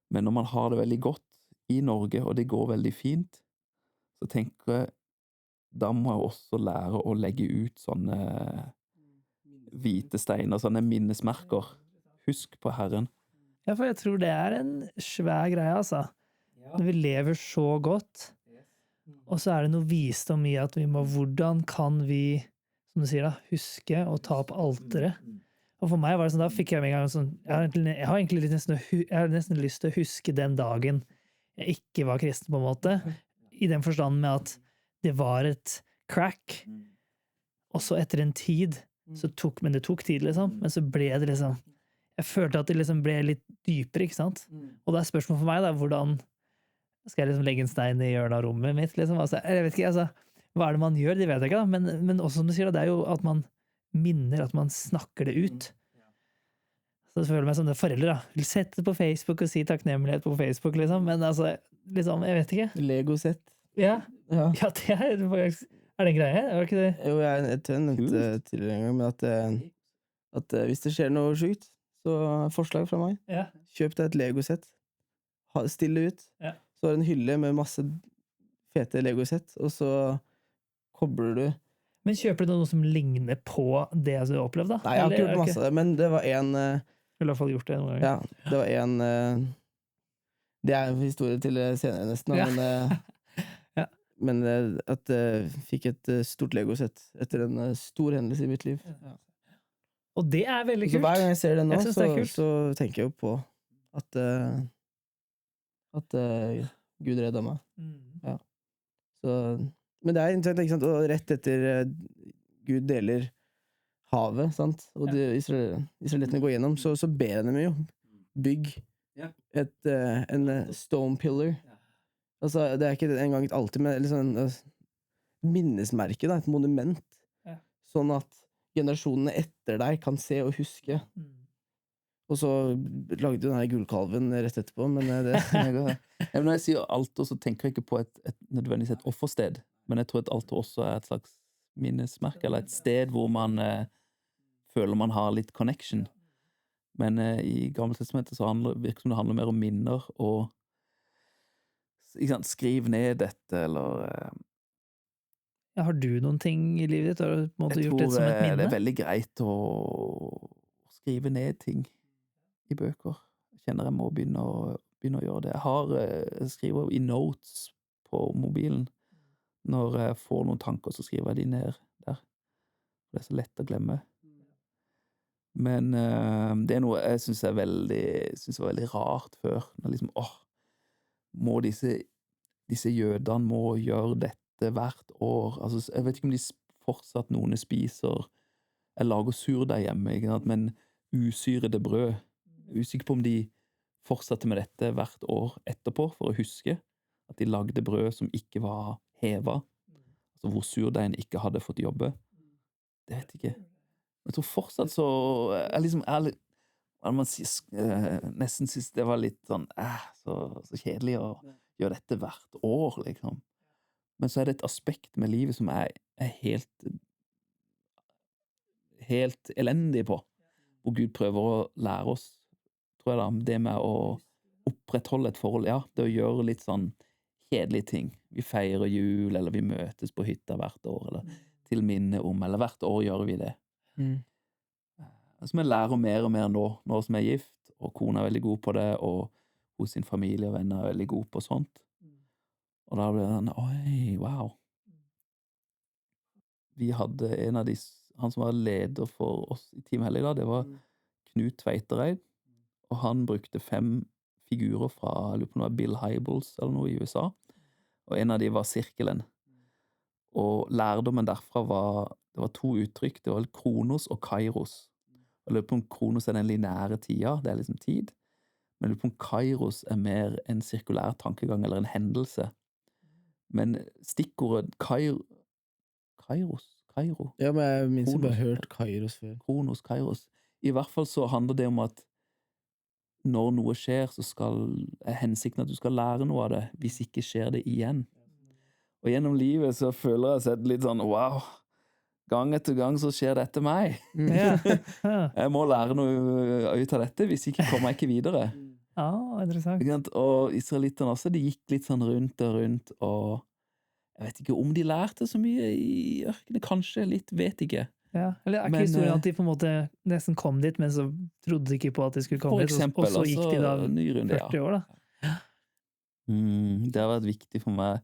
men når man har det veldig godt i Norge, og det går veldig fint, så tenker jeg, da må jeg også lære å legge ut sånne hvite steiner, sånne minnesmerker. Husk på Herren. Ja, for jeg tror det er en svær greie, altså. Når vi lever så godt, og så er det noe visdom i at hvordan kan vi, som du sier da, huske og ta opp alteret. Og for meg var det sånn, da fikk jeg med en gang sånn, jeg har egentlig jeg har nesten lyst til å huske den dagen jeg ikke var kristen på en måte, i den forstand med at det var et crack, og så etter en tid, men det tok tid liksom, men så ble det liksom, jeg følte at det liksom ble litt dypere, ikke sant? Og da er spørsmålet for meg da, hvordan skal jeg liksom legge en stein i hjørnet av rommet mitt, liksom? Altså, jeg vet ikke, altså, hva er det man gjør, det vet jeg ikke da, men også som du sier da, det er jo at man minner, at man snakker det ut. Så det føler meg som det foreldre da, vil sette det på Facebook og si takknemlighet på Facebook, liksom, men altså, liksom, jeg vet ikke. Lego-sett. Ja, det er det en greie? Er det ikke det? Jo, jeg tror jeg nevnte tidligere en gang, men at hvis det skjer noe sykt, så forslag fra meg. Ja. Kjøp deg et Lego-sett. Still det ut. Ja. Så har du en hylle med masse fete Lego-sett, og så kobler du. Men kjøper du noe som ligner på det du har opplevd da? Nei, jeg har ikke gjort masse, men det var en Du har i hvert fall gjort det noen ganger. ja, det var en det er en historie til senere nesten, Ja. men at jeg fikk et stort Lego-sett etter en stor hendelse i mitt liv. Og det er veldig Så kult. hver gang jeg ser det nå, Jeg synes det er kult. så tenker jeg jo på at At Gud redda meg. Så, men det interessant, ikke sant? Og rett etter Gud deler havet, sant? Og israelittene går gjennom, så ber han dem jo bygg en stone pillar. Altså, det ikke engang et alltid, men liksom minnesmerke, da, et monument. Sånn at generasjonene etter deg kan se og huske. Og så lagde du denne gullkalven rett etterpå, men det Når jeg sier alter, så tenker jeg ikke på nødvendigvis et offersted, men jeg tror et alter også et slags minnesmerke, eller et sted hvor man føler man har litt connection. Men i Gammeltestamentet så virker som det handler mer om minner, og ikke sant, skriv ned dette, eller Har du noen ting i livet ditt? Har du på en måte gjort det som et minne? Jeg tror det veldig greit å skrive ned ting i bøker. Jeg kjenner jeg må begynne å gjøre det. Jeg skriver i notes på mobilen. Når jeg får noen tanker, så skriver jeg de ned der. Det så lett å glemme. Men det noe jeg synes var veldig rart før. Når liksom, må disse jødene må gjøre dette hvert år. Altså, jeg vet ikke om de fortsatt noen spiser. Jeg lager surdeig hjemme, ikke sant? Men usyrede brød. Jeg er usikker på om de fortsatte med dette hvert år etterpå, for å huske at de lagde brød som ikke var hevet, altså hvor surdeigen ikke hadde fått jobbe. Det vet jeg ikke. Jeg tror fortsatt så man nesten synes det var litt sånn så kjedelig å gjøre dette hvert år, liksom. Men så det et aspekt med livet som er helt elendig på, hvor Gud prøver å lære oss, tror jeg da, det med å opprettholde et forhold, det å gjøre litt sånn kjedelige ting. Vi feirer jul, eller vi møtes på hytta hvert år, eller til minne om, eller hvert år gjør vi det. Som jeg lærer mer og mer nå som jeg er gift, og kona veldig god på det, og hos sin familie og venner veldig god på sånt. Og da ble det sånn, oi, wow. Vi hadde en av han som var leder for oss i Team Hellig da, det var Knut Tveitereid, og han brukte 5 figurer fra, jeg lurer på noe, Bill Hybels eller noe i USA, og en av de var sirkelen. Og lærdommen derfra det var 2 uttrykk, det var kronos og kairos. Jeg lurer på om kronos den lineære tida, det liksom tid, men jeg lurer på om kairos mer en sirkulær tankegang eller en hendelse. Men stikkordet Kairo. Ja, men jeg minst jeg bare hørt Kairos før. Kairos. I hvert fall så handler det om at når noe skjer, så hensikten at du skal lære noe av det, hvis ikke skjer det igjen. Og gjennom livet så føler jeg seg litt sånn, wow, gang etter gang så skjer dette meg. Jeg må lære noe ut av dette, hvis ikke kommer jeg ikke videre. Interessant. Og israelitterne også, de gikk litt sånn rundt og rundt, og jeg vet ikke om de lærte så mye i ørkene, kanskje litt, vet ikke. Eller ikke historien at de på en måte nesten kom dit, men så trodde de ikke på at de skulle komme dit, og så gikk de da 40 år da. Det har vært viktig for meg.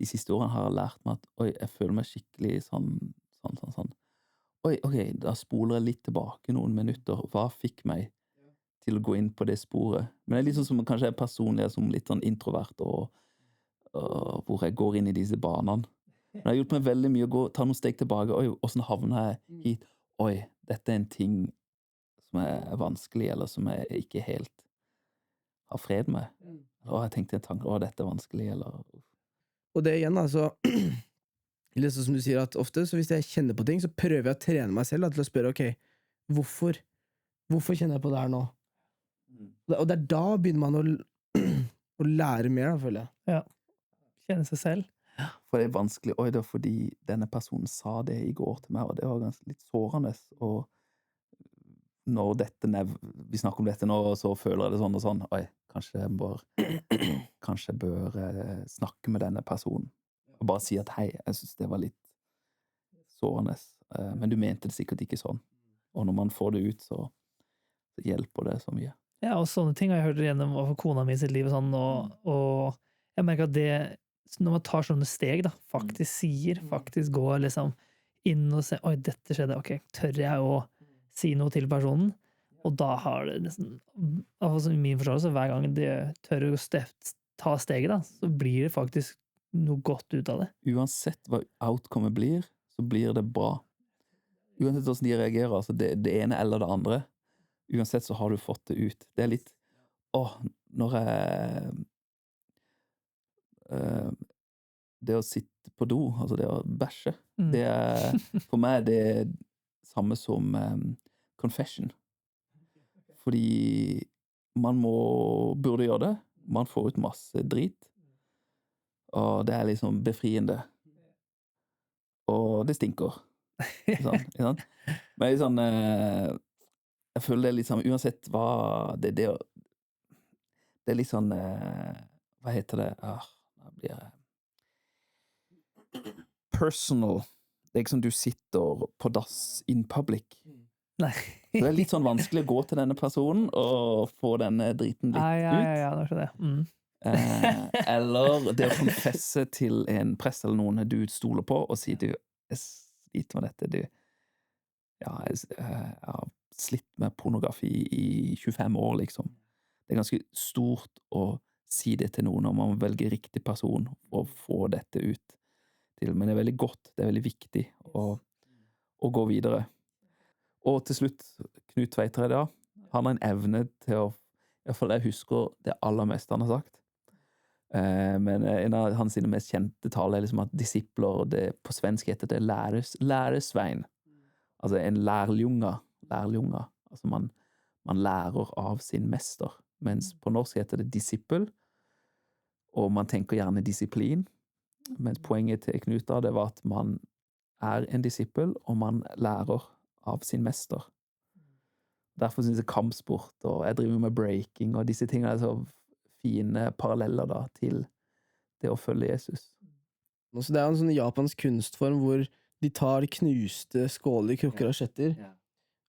De siste årene har jeg lært meg at jeg føler meg skikkelig sånn. Ok, da spoler jeg litt tilbake noen minutter. Hva fikk meg til å gå inn på det sporet? Men det er litt sånn som kanskje jeg personlig som litt sånn introvert, og hvor jeg går inn i disse banene. Men det har gjort meg veldig mye å ta noen steg tilbake. Hvordan havner jeg hit? Dette en ting som er vanskelig, eller som jeg ikke helt har fred med. Jeg tenkte en tanke, dette er vanskelig, eller... Og det igjen, altså, litt sånn som du sier, at ofte, så hvis jeg kjenner på ting, så prøver jeg å trene meg selv til å spørre, ok, hvorfor kjenner jeg på det her nå? Og det da begynner man å lære mer, da, føler jeg. Kjenne seg selv. For det er vanskelig, det var fordi denne personen sa det i går til meg, og det var ganske litt sårende, og når vi snakker om dette nå, så føler jeg det sånn og sånn, kanskje jeg bør snakke med denne personen, og bare si at hei, jeg synes det var litt sårende, men du mente det sikkert ikke sånn, og når man får det ut, så hjelper det så mye. Ja, og sånne ting har jeg hørt gjennom av kona mi sitt liv og sånn, og jeg merker at det, når man tar sånne steg da, faktisk går liksom inn og ser, dette skjedde, ok, tør jeg å si noe til personen? Og da har det nesten, altså i min forståelse, hver gang de tør å ta steget, da, så blir det faktisk noe godt ut av det. Uansett hva outcomet blir, så blir det bra. Uansett hvordan de reagerer, altså det ene eller det andre, uansett så har du fått det ut. Det litt når jeg det å sitte på do, altså det å bæsje, det for meg det samme som confession. Fordi man burde gjøre det. Man får ut masse drit. Og det liksom befriende. Og det stinker. Ikke sant? Men sånn, jeg føler det litt sånn, uansett hva det er litt sånn, hva heter det? Da blir jeg personal. Det er ikke som du sitter på dass in public. Nei. Så det er litt sånn vanskelig å gå til denne personen og få denne driten litt ut. Ja, det er så det. Eller det å konfesse til en prest eller noen du stoler på, og si du, jeg sliter med dette, jeg har slitt med pornografi i 25 år, liksom. Det er ganske stort å si det til noen, når man velger riktig person og få dette ut til. Men det er veldig godt, det er veldig viktig å gå videre. Og til slutt, Knut Tveitreid, han har en evne til å, i hvert fall jeg husker det aller meste han har sagt. Men en av hans mest kjente taler er liksom at disipler, på svensk heter det læresvein. Altså en lærljunga. Altså man lærer av sin mester. Mens på norsk heter det disippel, og man tenker gjerne disiplin. Mens poenget til Knut det var at man er en disippel, og man lærer av sin mester. Derfor synes jeg kampsport, og jeg driver med breaking, og disse tingene så fine paralleller da, til det å følge Jesus. Så det en sånn japansk kunstform hvor de tar knuste skåler, krukker og skjetter,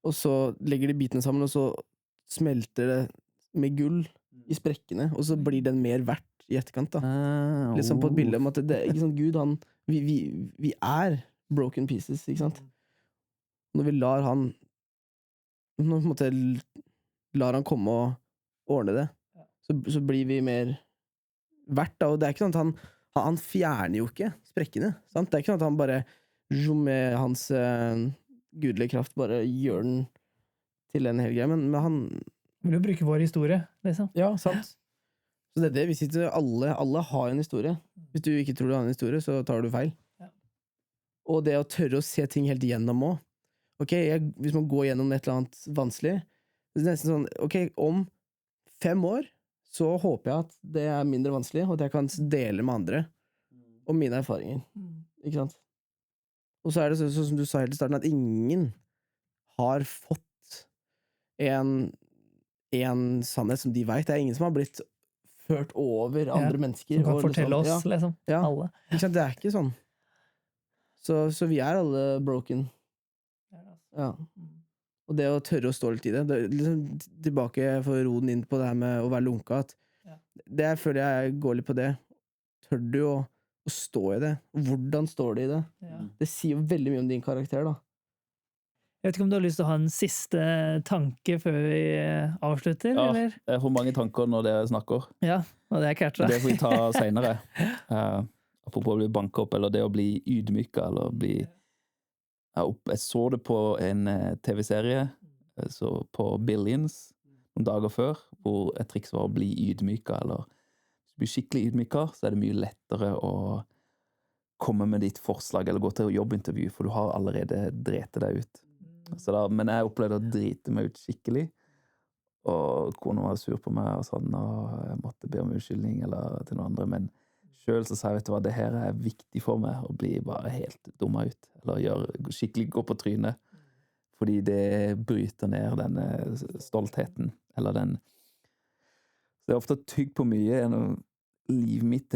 og så legger de bitene sammen, og så smelter det med gull i sprekkene, og så blir den mer verdt i etterkant da. Liksom på et bilde om at ikke sant, Gud, vi er broken pieces, ikke sant? Når vi lar han komme og ordne det, så blir vi mer verdt da, og det er ikke sånn at han fjerner jo ikke sprekkene, sant? Det er ikke sånn at han bare med hans gudelige kraft bare gjør den til en hel greie, men han vil jo bruke vår historie, liksom. Ja, sant. Så det er det vi sitter, alle har en historie. Hvis du ikke tror du har en historie, så tar du feil. Og det å tørre å se ting helt igjennom også. Ok, hvis man går gjennom et eller annet vanskelig, det er nesten sånn, ok, om 5 år, så håper jeg at det er mindre vanskelig, og at jeg kan dele med andre om mine erfaringer. Ikke sant? Og så det sånn som du sa helt i starten, at ingen har fått en sannhet som de vet. Det er ingen som har blitt ført over andre mennesker. Som kan fortelle oss, liksom. Ja. Alle. Ikke sant? Det er ikke sånn. Så vi er alle broken. Ja. Og det å tørre å stå litt i det, liksom tilbake for å ro den inn på det her med å være lunka, at det føler jeg går litt på det. Tør du å stå i det? Hvordan står du i det? Det sier jo veldig mye om din karakter, da. Jeg vet ikke om du har lyst til å ha en siste tanke før vi avslutter, eller? Jeg får mange tanker når dere snakker. Ja, og det catcha. Det får vi ta senere. Apropos å bli banket opp, eller det å bli ydmyka, eller bli... Jeg så det på en TV-serie på Billions noen dager før, hvor et triks var å bli ydmyka, eller hvis du blir skikkelig ydmyka, så det mye lettere å komme med ditt forslag, eller gå til jobbintervju, for du har allerede dretet deg ut. Men jeg opplevde å drite meg ut skikkelig, og kona var sur på meg, og sånn, og jeg måtte be om unnskyldning, eller til noen andre, men selv så sa jeg, vet du hva, det her er viktig for meg, å bli bare helt dumma ut, eller skikkelig gå på trynet, fordi det bryter ned denne stoltheten, eller den... Så det er ofte tygg på mye, livet mitt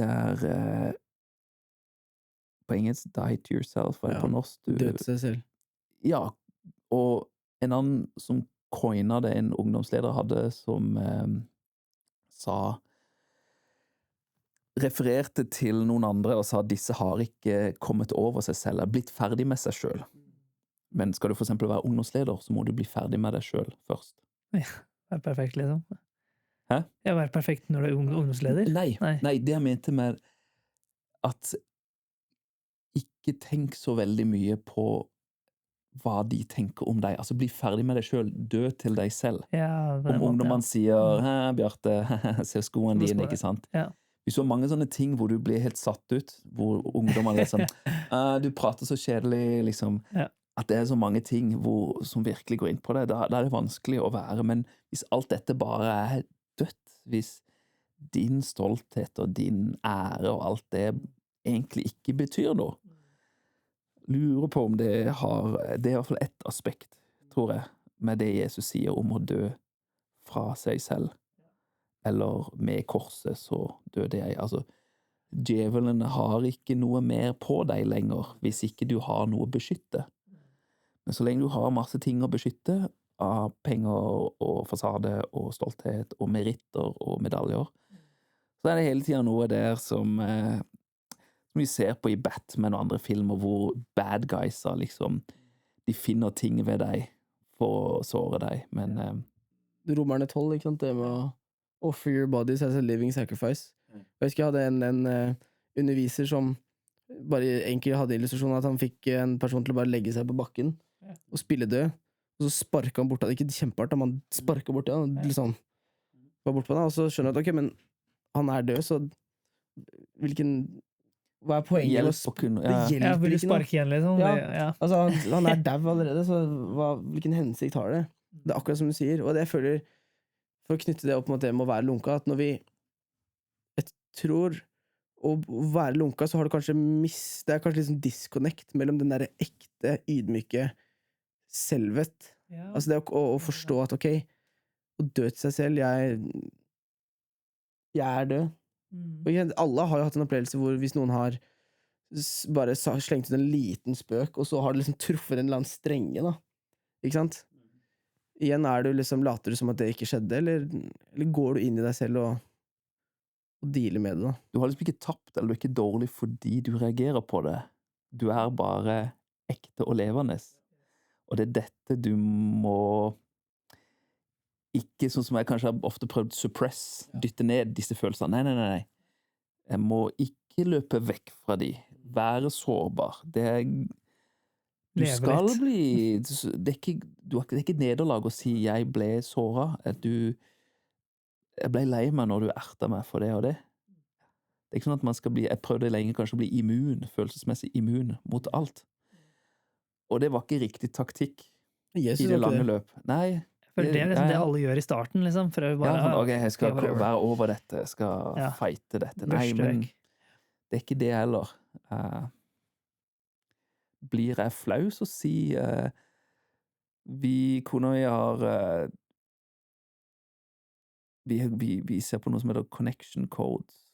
på engelsk, die to yourself, på norsk. Død seg selv. Ja, og en annen som coina det, en ungdomsleder hadde, som refererte til noen andre og sa at disse har ikke kommet over seg selv, blitt ferdig med seg selv. Men skal du for eksempel være ungdomsleder, så må du bli ferdig med deg selv først. Ja, det er perfekt, liksom. Hæ? Ja, være perfekt når du er ungdomsleder? Nei, det jeg mente med at ikke tenk så veldig mye på hva de tenker om deg. Altså, bli ferdig med deg selv, dø til deg selv. Ja, på den Om måten, ungdommene sier, hæ, Bjarte, ser skoene dine, ikke sant? Ja. Vi så mange sånne ting hvor du blir helt satt ut, hvor ungdommene liksom, du prater så kjedelig, liksom, Ja. at det er så mange ting som virkelig går inn på det, da er det vanskelig å være, men hvis alt dette bare er dødt, hvis din stolthet og din ære og alt det egentlig ikke betyr noe, lurer på om det er i hvert fall ett aspekt, tror jeg, med det Jesus sier om å dø fra seg selv, eller med korset så døde jeg. Altså, djevelen har ikke noe mer på deg lenger, hvis ikke du har noe å beskytte. Men så lenge du har masse ting å beskytte, av penger og fasade og stolthet og meritter og medaljer, så er det hele tiden noe der som vi ser på i Batman og andre filmer, hvor bad guysa liksom, de finner ting ved deg for å såre deg, men Romerne 12, ikke sant? Det med å offer your bodies as a living sacrifice. Jeg husker jeg hadde en underviser som bare enkelt hadde illustrasjonen at han fikk en person til å bare legge seg på bakken og spille død, og så sparket han bort han, ikke kjempehardt, men han sparket bort han, liksom, var bort på han, og så skjønner jeg at ok, men han er død, så hva er poenget? Det hjelper vil du ikke sparke igjen, liksom? Ja. Ja. Altså, han er dau allerede, så hvilken hensikt har det? Det er akkurat som du sier, og det jeg føler, for å knytte det opp mot det med å være lunka, at når jeg tror å være lunka, så har du kanskje det er kanskje liksom disconnect mellom den der ekte, ydmyke selvhet. Ja. Altså det å forstå at ok, å dø til seg selv, jeg er død. Og alle har jo hatt en opplevelse hvor hvis noen har bare slengt ut en liten spøk, og så har det liksom truffet en eller annen strenge, da. Ikke sant? Igjen later du som at det ikke skjedde, eller går du inn i deg selv og dealer med det, da? Du har liksom ikke tapt, eller du er ikke dårlig fordi du reagerer på det. Du er bare ekte og levende. Og det er dette du må ikke, sånn som jeg kanskje har ofte prøvd dytte ned disse følelsene. Nei. Jeg må ikke løpe vekk fra de. Være sårbar. Du skal bli det er ikke nederlag å si 'jeg ble såret'. Jeg ble lei meg når du erta meg for det og det. Det er ikke sånn at man skal bli, jeg prøvde lenge kanskje å bli følelsesmessig immun mot alt. Og det var ikke riktig taktikk i det lange løp. Nei. For det er liksom det alle gjør i starten, liksom. Ok, jeg skal være over dette, jeg skal fighte dette. Nei, men det er ikke det heller. Blir jeg flau, så si kona og jeg har vi ser på noe som heter connection codes.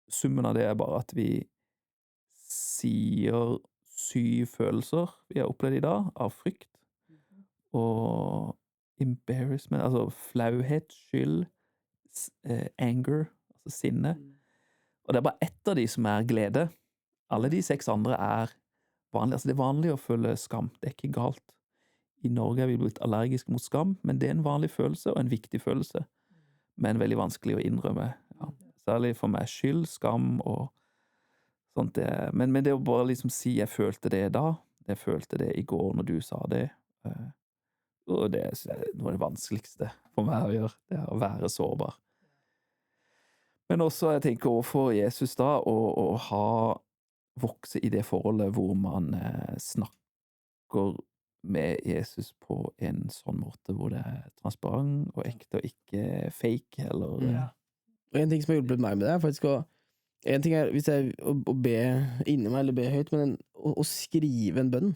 Summen av det er bare at vi sier 7 følelser vi har opplevd i dag, av frykt og embarrassment, altså flauhet, skyld, anger, altså sinne. Og det er bare ett av de som er glede. Alle de 6 andre er vanlige. Altså det er vanlig å føle skam. Det er ikke galt. I Norge er vi blitt allergisk mot skam, men det er en vanlig følelse og en viktig følelse. Men veldig vanskelig å innrømme. Ja. Særlig for meg skyld, skam og sånt. Men det å bare liksom si 'jeg følte det da', jeg følte det i går når du sa det', og det er noe av det vanskeligste for meg å gjøre, det er å være sårbar. Men også, jeg tenker overfor Jesus da, å vokse i det forholdet hvor man snakker med Jesus på en sånn måte hvor det er transparent og ekte og ikke fake, eller Og en ting som har hjulpet meg med det, er faktisk en ting er hvis å be inni meg, eller be høyt, men å skrive en bønn.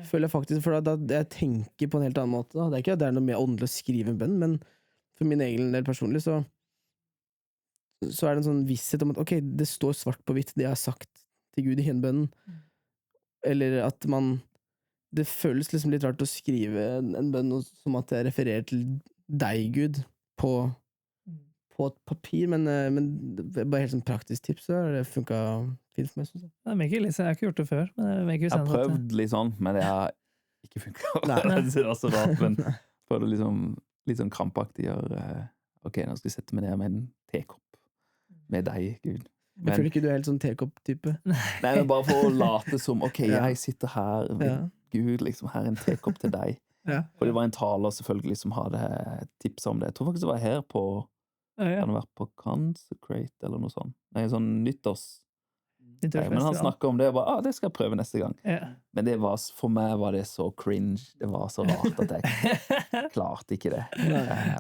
Føler jeg faktisk, for da jeg tenker på en helt annen måte, da. Det er ikke at det er noe mer åndelig å skrive en bønn, men for min egen del personlig, så er det en sånn visshet om at ok, det står svart på hvitt, det jeg har sagt til Gud i bønnen. Eller at det føles liksom litt rart å skrive en bønn som at jeg refererer til deg, Gud, på et papir, men bare helt sånn praktisk tips, så har det funket fint for meg, synes jeg. Jeg har ikke gjort det før, men jeg har prøvd litt sånn, men det har ikke funket. Det er så rart, men prøvde liksom litt sånn krampaktig gjør ok, nå skal jeg sette meg ned med en tekopp med deg, Gud. Jeg føler ikke du er helt sånn tekopp-type. Nei, men bare for å late som, ok, Ja. jeg sitter her med Ja. Gud, liksom, her er en tekopp til deg. Ja. For det var en taler selvfølgelig som hadde tipset om det. Jeg tror faktisk det var her på, Ja, kan det være på Consecrate eller noe sånt. Nei, sånn nyttårs. Men han nyttårsfestival. snakket om det, og bare, det skal jeg prøve neste gang. Ja. Men det var, for meg var det så cringe, det var så rart at jeg klarte ikke det.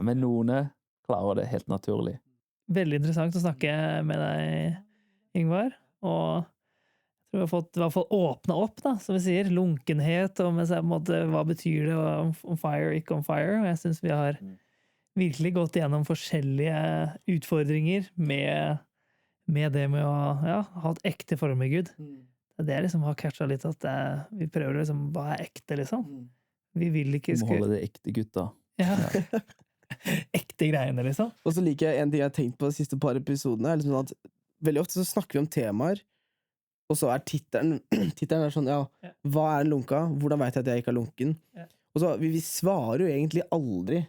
Men noen klarer det helt naturlig. Veldig interessant å snakke med deg, Ingvar, og jeg tror vi har fått i hvert fall åpna opp, da, som vi sier, lunkenhet, og med seg på en måte, hva betyr det on fire, ikke on fire, og jeg synes vi har virkelig gått gjennom forskjellige utfordringer med det med å ha et ekte forhold med Gud. Det liksom har catchet litt at vi prøver liksom, hva er ekte, liksom? Vi vil ikke Du må holde det ekte, gutta. Ja. Ekte greiene, liksom. Og så liker jeg en ting jeg har tenkt på de siste par episodene, er liksom at veldig ofte så snakker vi om temaer, og så er tittelen er sånn, ja, hva er en lunka? Hvordan vet jeg at jeg ikke er lunken? Ja. Og så, vi svarer jo egentlig aldri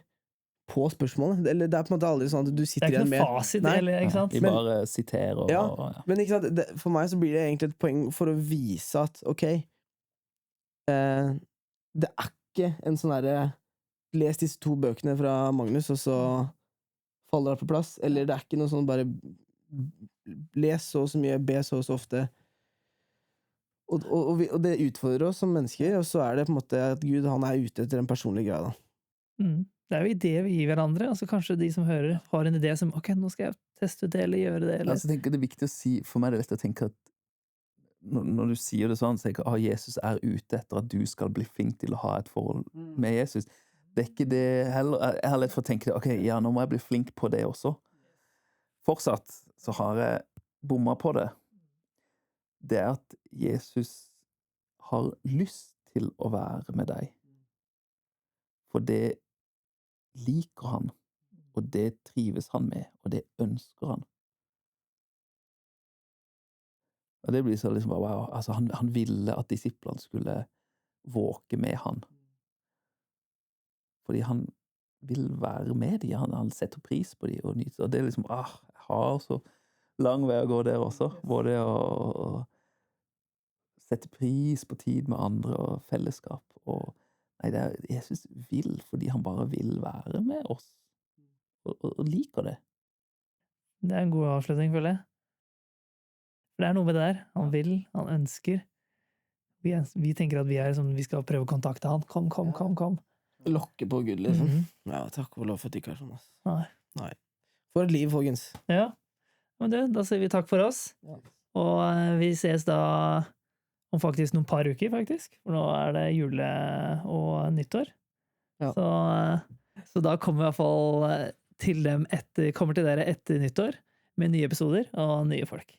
på spørsmålet. Eller det er på en måte aldri sånn at du Det sitter er ikke igjen noe med fasit, Nei. eller, ikke sant? Vi bare siterer og Ja. ja. Men ikke sant, for meg så blir det egentlig et poeng for å vise at, ok, det er ikke en sånn derre les disse 2 bøkene fra Magnus, og så faller det på plass. Eller det er ikke noe sånn bare les så mye, be så ofte. Og det utfordrer oss som mennesker, og så er det på en måte at Gud, han er ute etter en personlig greie, da. Det er jo ideer vi gir hverandre, altså kanskje de som hører har en idé som, ok, nå skal jeg teste ut det, eller gjøre det, eller... Altså, jeg tenker det er viktig å si, for meg er det lett å tenke at når du sier det sånn, så tenker jeg, Jesus er ute etter at du skal bli flink til å ha et forhold med Jesus. Det er ikke det heller, jeg har lett for å tenke det, ok, ja, nå må jeg bli flink på det også. Fortsatt så har jeg bommet på det. Det er at Jesus har lyst til å være med deg. For det liker han, og det trives han med, og det ønsker han. Og det blir så liksom bare, wow, altså han ville at disiplene skulle våke med han. Fordi han vil være med dem, han setter pris på dem og nyter. Og det er liksom, jeg har så lang vei å gå der også. Både å sette pris på tid med andre og fellesskap. Og nei, Jesus vil, fordi han bare vil være med oss. Og liker det. Det er en god avslutning, føler jeg. For det er noe med det der. Han vil, han ønsker. Vi tenker at vi er sånn, vi skal prøve å kontakte han. Kom. Lokke på Gud, liksom. Ja, takk og lov for at det ikke er sånn, ass. Nei. For et liv, folkens. Ja. Men da sier vi takk for oss. Og vi ses da om faktisk noen par uker, faktisk. For nå er det jule og nyttår. Ja. Så da kommer vi i hvert fall til dere etter nyttår med nye episoder og nye folk.